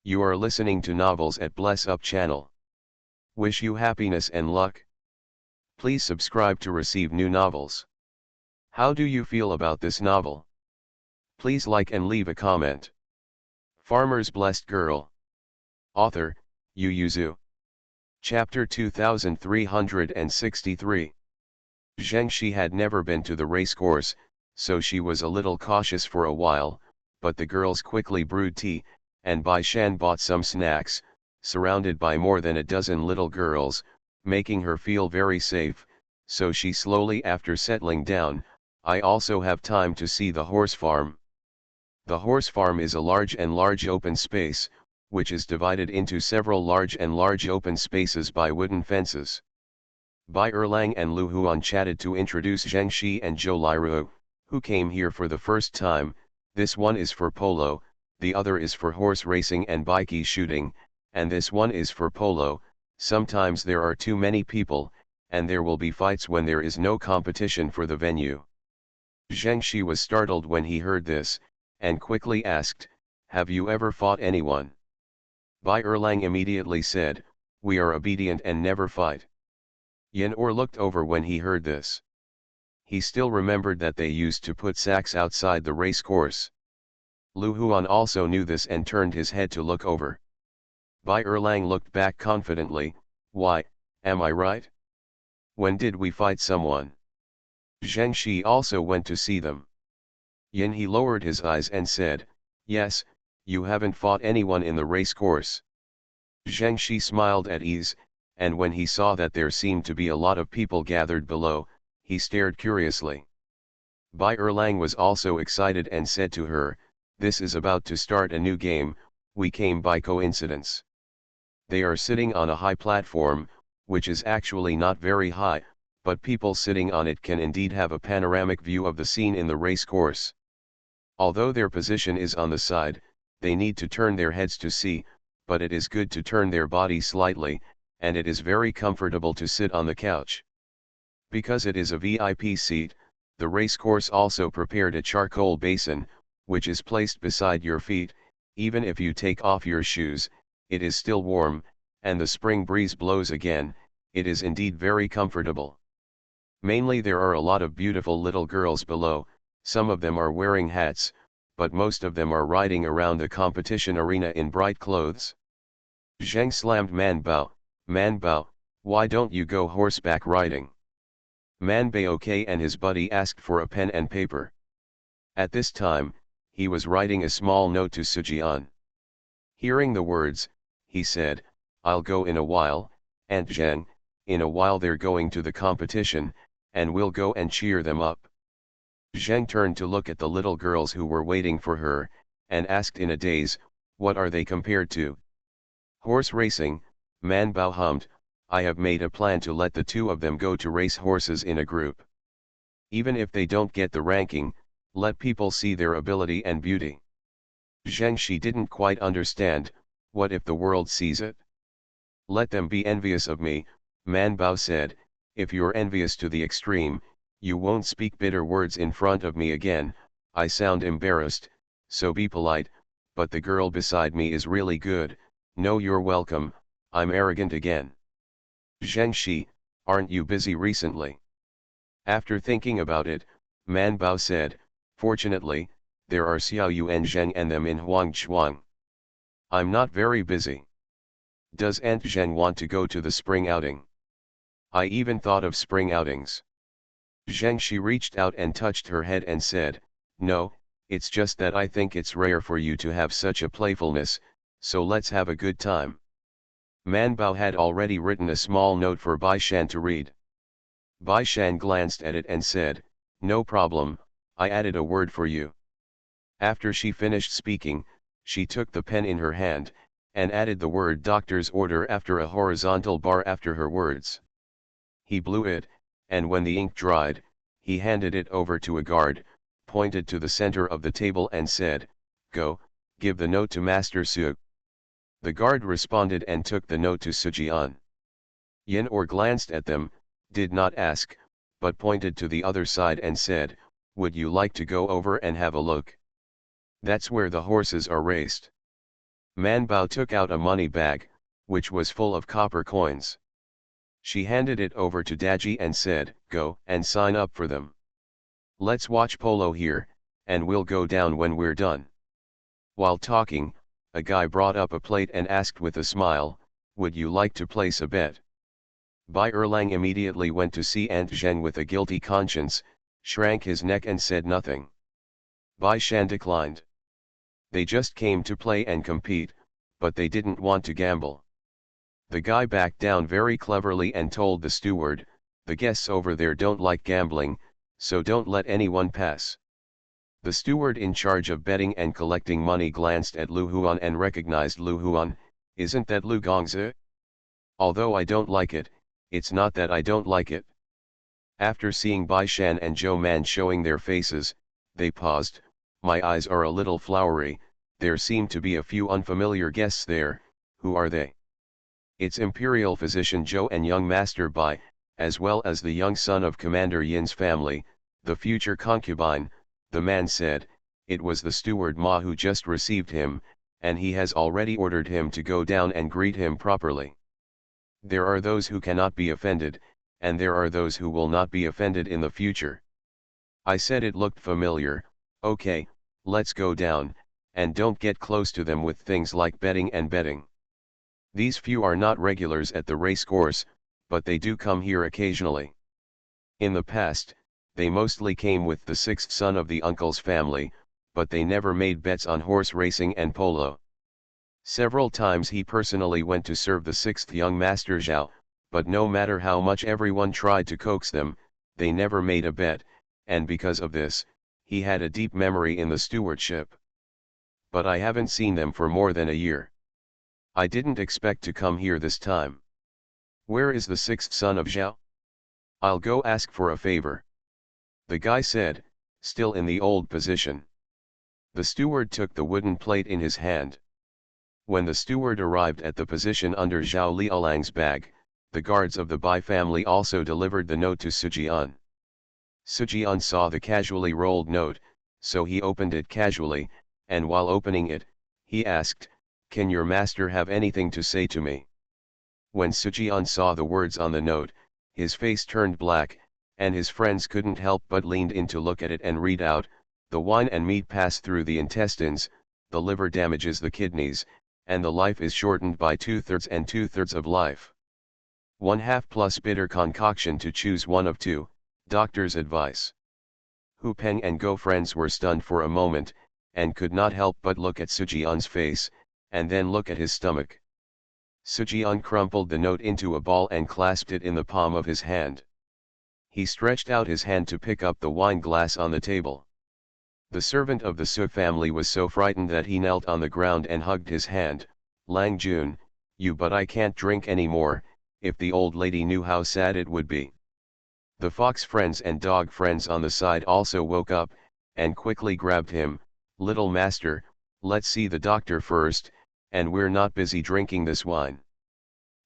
You are listening to Novels at Bless Up channel. Wish you happiness and luck. Please subscribe to receive new novels. How do you feel about this novel? Please like and leave a comment. Farmer's Blessed Girl. Author, Yu Yuzu. Chapter 2363. Zheng Shi had never been to the racecourse, so she was a little cautious for a while, but the girls quickly brewed tea, and Bai Shan bought some snacks, surrounded by more than a dozen little girls, making her feel very safe, so she slowly after settling down, I also have time to see the horse farm. The horse farm is a large open space, which is divided into several large open spaces by wooden fences. Bai Erlang and Lu Huan chatted to introduce Zheng Shi and Zhou Liru, who came here for the first time. This one is for polo, the other is for horse racing and bikie shooting, and this one is for polo. Sometimes there are too many people, and there will be fights when there is no competition for the venue. Zheng Shi was startled when he heard this, and quickly asked, have you ever fought anyone? Bai Erlang immediately said, we are obedient and never fight. Yen Or looked over when he heard this. He still remembered that they used to put sacks outside the race course. Lu Huan also knew this and turned his head to look over. Bai Erlang looked back confidently, why, am I right? When did we fight someone? Zheng Shi also went to see them. Yin he lowered his eyes and said, yes, you haven't fought anyone in the race course. Zheng Shi smiled at ease, and when he saw that there seemed to be a lot of people gathered below, he stared curiously. Bai Erlang was also excited and said to her, this is about to start a new game, we came by coincidence. They are sitting on a high platform, which is actually not very high, but people sitting on it can indeed have a panoramic view of the scene in the race course. Although their position is on the side, they need to turn their heads to see, but it is good to turn their body slightly, and it is very comfortable to sit on the couch. Because it is a VIP seat, the race course also prepared a charcoal basin, which is placed beside your feet. Even if you take off your shoes, it is still warm, and the spring breeze blows again. It is indeed very comfortable. Mainly there are a lot of beautiful little girls below, Some of them are wearing hats, but most of them are riding around the competition arena in bright clothes. Zheng slammed Man Bao, why don't you go horseback riding? Man Bao and his buddy asked for a pen and paper. At this time, he was writing a small note to Sujian. Hearing the words, he said, I'll go in a while, Aunt Zheng, in a while they're going to the competition, and we'll go and cheer them up. Zheng turned to look at the little girls who were waiting for her, and asked in a daze, what are they compared to? Horse racing, Man Bao hummed, I have made a plan to let the two of them go to race horses in a group. Even if they don't get the ranking, let people see their ability and beauty. Zheng Shi didn't quite understand, what if the world sees it? Let them be envious of me, Man Bao said, if you're envious to the extreme, you won't speak bitter words in front of me again, I sound embarrassed, so be polite, but the girl beside me is really good, no you're welcome, I'm arrogant again. Zheng Shi, aren't you busy recently? After thinking about it, Man Bao said, fortunately, there are Xiao Yu and Zheng and them in Huangchuang. I'm not very busy. Does Aunt Zheng want to go to the spring outing? I even thought of spring outings. Zheng Shi reached out and touched her head and said, no, it's just that I think it's rare for you to have such a playfulness, so let's have a good time. Man Bao had already written a small note for Bai Shan to read. Bai Shan glanced at it and said, no problem, I added a word for you. After she finished speaking, she took the pen in her hand, and added the word doctor's order after a horizontal bar after her words. He blew it, and when the ink dried, he handed it over to a guard, pointed to the center of the table and said, go, give the note to Master Su. The guard responded and took the note to Sujian. Yin Or glanced at them, did not ask, but pointed to the other side and said, would you like to go over and have a look? That's where the horses are raced. Man Bao took out a money bag, which was full of copper coins. She handed it over to Daji and said, go and sign up for them. Let's watch polo here, and we'll go down when we're done. While talking, a guy brought up a plate and asked with a smile, would you like to place a bet? Bai Erlang immediately went to see Aunt Zheng with a guilty conscience, shrank his neck and said nothing. Bai Shan declined. They just came to play and compete, but they didn't want to gamble. The guy backed down very cleverly and told the steward, the guests over there don't like gambling, so don't let anyone pass. The steward in charge of betting and collecting money glanced at Lu Huan and recognized Lu Huan, isn't that Lu Gongzi? Although I don't like it, it's not that I don't like it. After seeing Bai Shan and Zhou Man showing their faces, they paused, my eyes are a little flowery, there seem to be a few unfamiliar guests there, who are they? It's Imperial Physician Zhou and young Master Bai, as well as the young son of Commander Yin's family, the future concubine, the man said, it was the steward Ma who just received him, and he has already ordered him to go down and greet him properly. There are those who cannot be offended, and there are those who will not be offended in the future. I said it looked familiar, okay, let's go down, and don't get close to them with things like betting and betting. These few are not regulars at the race course, but they do come here occasionally. In the past, they mostly came with the sixth son of the uncle's family, but they never made bets on horse racing and polo. Several times he personally went to serve the sixth young master Zhao, but no matter how much everyone tried to coax them, they never made a bet, and because of this, he had a deep memory in the stewardship. But I haven't seen them for more than a year. I didn't expect to come here this time. Where is the sixth son of Zhao? I'll go ask for a favor. The guy said, still in the old position. The steward took the wooden plate in his hand. When the steward arrived at the position under Zhao Lialang's bag, the guards of the Bai family also delivered the note to Sujian. Sujian saw the casually rolled note, so he opened it casually, and while opening it, he asked, can your master have anything to say to me? When Sujian saw the words on the note, his face turned black, and his friends couldn't help but leaned in to look at it and read out, the wine and meat pass through the intestines, the liver damages the kidneys, and the life is shortened by 2/3 and 2/3 of life. 1/2 plus bitter concoction to choose one of two, doctor's advice. Hu Peng and Go friends were stunned for a moment, and could not help but look at Sujian's face, and then look at his stomach. Sujian crumpled the note into a ball and clasped it in the palm of his hand. He stretched out his hand to pick up the wine glass on the table. The servant of the Su family was so frightened that he knelt on the ground and hugged his hand. Lang Jun, but I can't drink any more. If the old lady knew how sad it would be. The fox friends and dog friends on the side also woke up, and quickly grabbed him. Little master, let's see the doctor first, and we're not busy drinking this wine.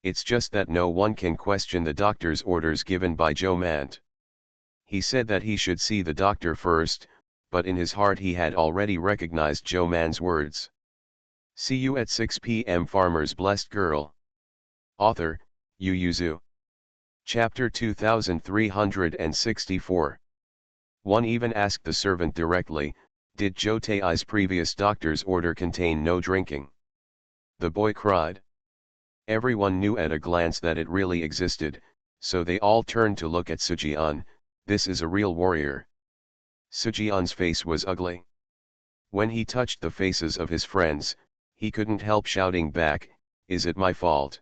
It's just that no one can question the doctor's orders given by Zhou Mant. He said that he should see the doctor first, but in his heart he had already recognized Zhou Mant's words. See you at 6 p.m. Farmer's Blessed Girl. Author, Yu Yuzu. Chapter 2364. One even asked the servant directly, did Zhou Tai's previous doctor's order contain no drinking? The boy cried. Everyone knew at a glance that it really existed, so they all turned to look at Sujian. This is a real warrior. Sujian's face was ugly. When he touched the faces of his friends, he couldn't help shouting back, is it my fault?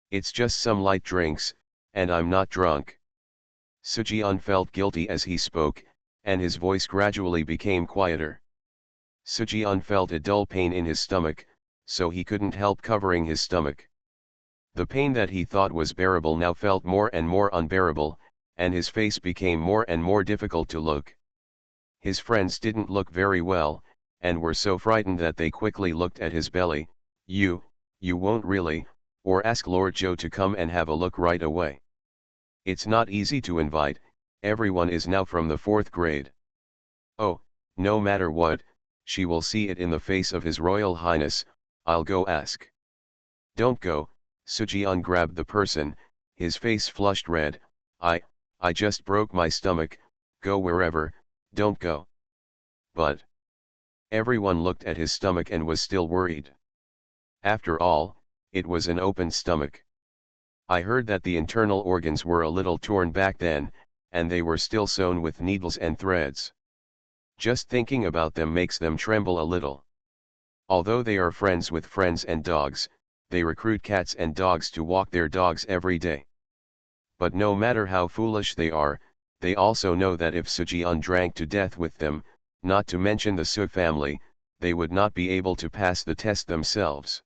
It's just some light drinks, and I'm not drunk. Sujian felt guilty as he spoke, and his voice gradually became quieter. Sujian felt a dull pain in his stomach, so he couldn't help covering his stomach. The pain that he thought was bearable now felt more and more unbearable, and his face became more and more difficult to look. His friends didn't look very well, and were so frightened that they quickly looked at his belly. You won't really, or ask Lord Zhou to come and have a look right away. It's not easy to invite, everyone is now from the 4th grade. Oh, no matter what, she will see it in the face of His Royal Highness, I'll go ask. Don't go, Sujian grabbed the person, his face flushed red, I just broke my stomach, go wherever, don't go. But everyone looked at his stomach and was still worried. After all, it was an open stomach. I heard that the internal organs were a little torn back then, and they were still sewn with needles and threads. Just thinking about them makes them tremble a little. Although they are friends with friends and dogs, they recruit cats and dogs to walk their dogs every day. But no matter how foolish they are, they also know that if Sujian drank to death with them, not to mention the Su family, they would not be able to pass the test themselves.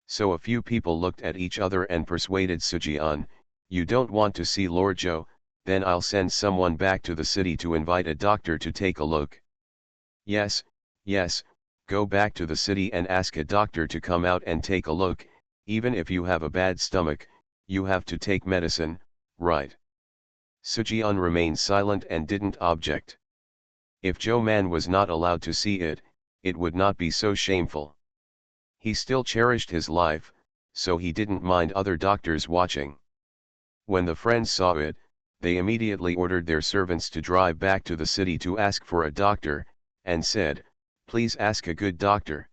So a few people looked at each other and persuaded Sujian, you don't want to see Lord Zhou, then I'll send someone back to the city to invite a doctor to take a look. Yes, go back to the city and ask a doctor to come out and take a look, even if you have a bad stomach, you have to take medicine, right? Sujian remained silent and didn't object. If Zhou Man was not allowed to see it, it would not be so shameful. He still cherished his life, so he didn't mind other doctors watching. When the friends saw it, they immediately ordered their servants to drive back to the city to ask for a doctor, and said, please ask a good doctor.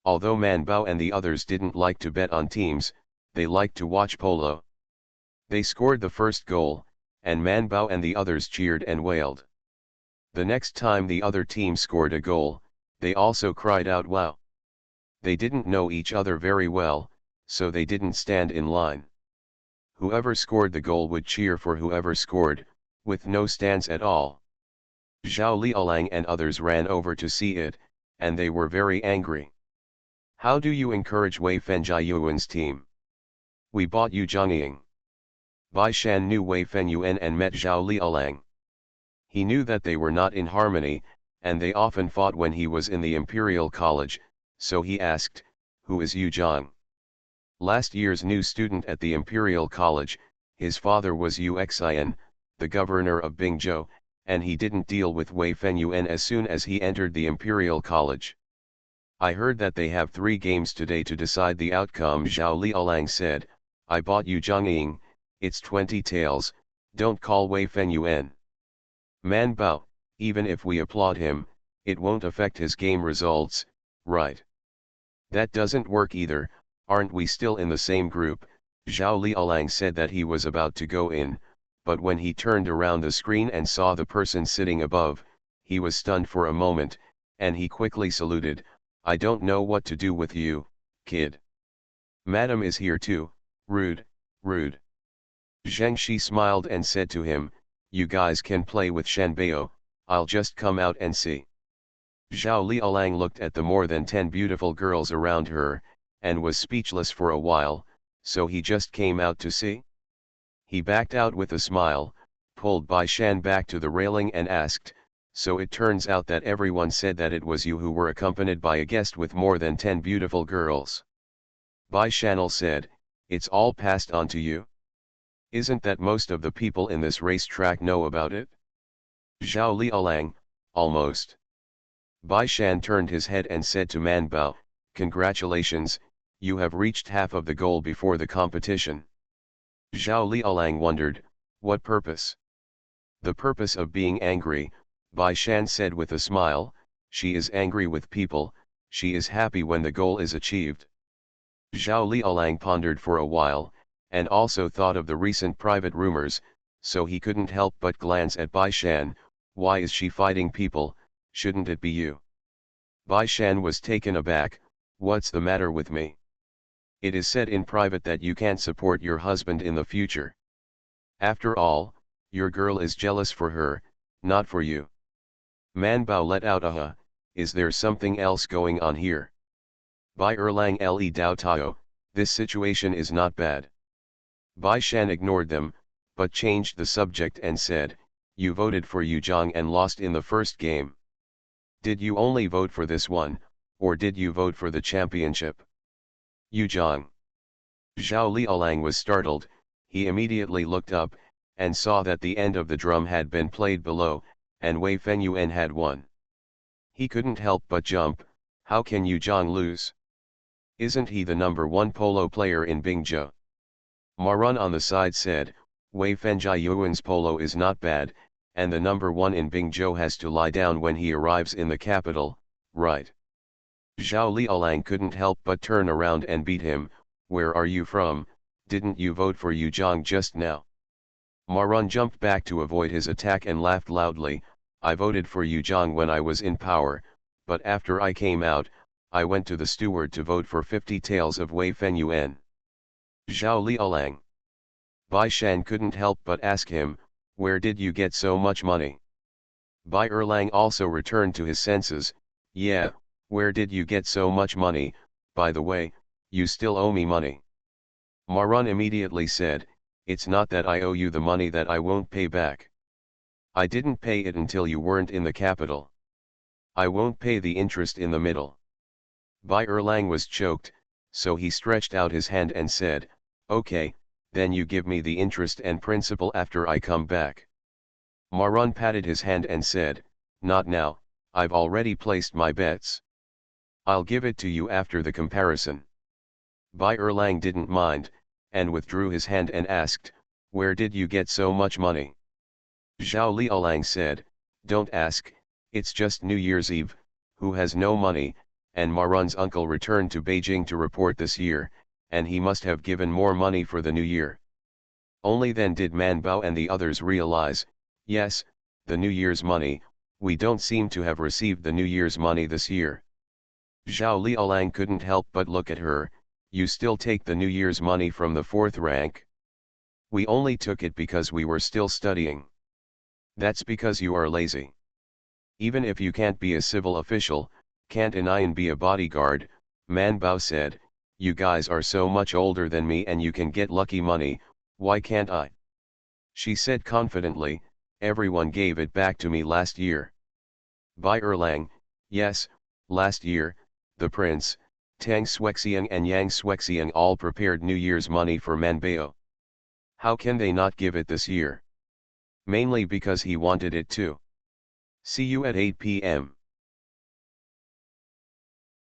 Although Man Bao and the others didn't like to bet on teams, they liked to watch polo. They scored the first goal, and Man Bao and the others cheered and wailed. The next time the other team scored a goal, they also cried out wow. They didn't know each other very well, so they didn't stand in line. Whoever scored the goal would cheer for whoever scored, with no stance at all. Zhao Liaolang and others ran over to see it, and they were very angry. How do you encourage Wei Fenjiayuan's team? We bought you Zhongying. Bai Shan knew Wei Fenyuan and met Zhao Liaolang. He knew that they were not in harmony, and they often fought when he was in the Imperial College, so he asked, who is Yu Zhang? Last year's new student at the Imperial College, his father was Yu Xian, the governor of Bingzhou, and he didn't deal with Wei Fenyuan as soon as he entered the Imperial College. I heard that they have 3 games today to decide the outcome. Zhao Liaolang said, I bought Yu Zhongying, it's 20 taels, Don't call Wei Fenyuan. Man Bao, even if we applaud him, it won't affect his game results, right? That doesn't work either, aren't we still in the same group? Zhao Liaolang said that he was about to go in, but when he turned around the screen and saw the person sitting above, he was stunned for a moment, and he quickly saluted, I don't know what to do with you, kid. Madam is here too, rude, rude. Zheng Shi smiled and said to him, you guys can play with Shanbao, I'll just come out and see. Zhao Liaolang looked at the more than 10 beautiful girls around her, and was speechless for a while, so he just came out to see? He backed out with a smile, pulled Bai Shan back to the railing and asked, so it turns out that everyone said that it was you who were accompanied by a guest with more than 10 beautiful girls. Bai Shan'el said, it's all passed on to you? Isn't that most of the people in this racetrack know about it? Zhao Liaolang, almost. Bai Shan turned his head and said to Man Bao, congratulations, you have reached half of the goal before the competition. Zhao Liaolang wondered, what purpose? The purpose of being angry, Bai Shan said with a smile, she is angry with people, she is happy when the goal is achieved. Zhao Liaolang pondered for a while, and also thought of the recent private rumors, so he couldn't help but glance at Bai Shan, why is she fighting people, shouldn't it be you? Bai Shan was taken aback, what's the matter with me? It is said in private that you can't support your husband in the future. After all, your girl is jealous for her, not for you. Man Bao let out a huh, is there something else going on here? Bai Erlang Le Dao Tao, this situation is not bad. Bai Shan ignored them, but changed the subject and said, you voted for Yu Zhang and lost in the first game. Did you only vote for this one, or did you vote for the championship? Yu Zhang. Zhao Liaolang was startled, he immediately looked up, and saw that the end of the drum had been played below, and Wei Fenyuan had won. He couldn't help but jump, how can Yu Zhang lose? Isn't he the #1 polo player in Bingzhou? Marun on the side said, Wei Fenjiuan's polo is not bad, and the #1 in Bingzhou has to lie down when he arrives in the capital, right? Zhao Liaolang couldn't help but turn around and beat him, where are you from, didn't you vote for Yu Zhang just now? Marun jumped back to avoid his attack and laughed loudly, I voted for Yu Zhang when I was in power, but after I came out, I went to the steward to vote for 50 taels of Wei Fenyuan. Zhao Liaolang. Bai Shan couldn't help but ask him, where did you get so much money? Bai Erlang also returned to his senses, yeah, where did you get so much money, by the way, you still owe me money. Marun immediately said, it's not that I owe you the money that I won't pay back. I didn't pay it until you weren't in the capital. I won't pay the interest in the middle. Bai Erlang was choked, so he stretched out his hand and said, okay, then you give me the interest and principal after I come back. Marun patted his hand and said, not now, I've already placed my bets. I'll give it to you after the comparison. Bai Erlang didn't mind, and withdrew his hand and asked, where did you get so much money? Zhao Liaolang said, don't ask, it's just New Year's Eve, who has no money, and Marun's uncle returned to Beijing to report this year, and he must have given more money for the new year. Only then did Man Bao and the others realize, yes, the New Year's money, we don't seem to have received the New Year's money this year. Zhao Liaolang couldn't help but look at her, you still take the New Year's money from the 4th rank? We only took it because we were still studying. That's because you are lazy. Even if you can't be a civil official, can't Anian be a bodyguard, Man Bao said, you guys are so much older than me and you can get lucky money, why can't I? She said confidently, everyone gave it back to me last year. Bai Erlang, yes, last year, the prince, Tang Xuexiang and Yang Xuexiang all prepared New Year's money for Man Bao. How can they not give it this year? Mainly because he wanted it too. See you at 8 p.m.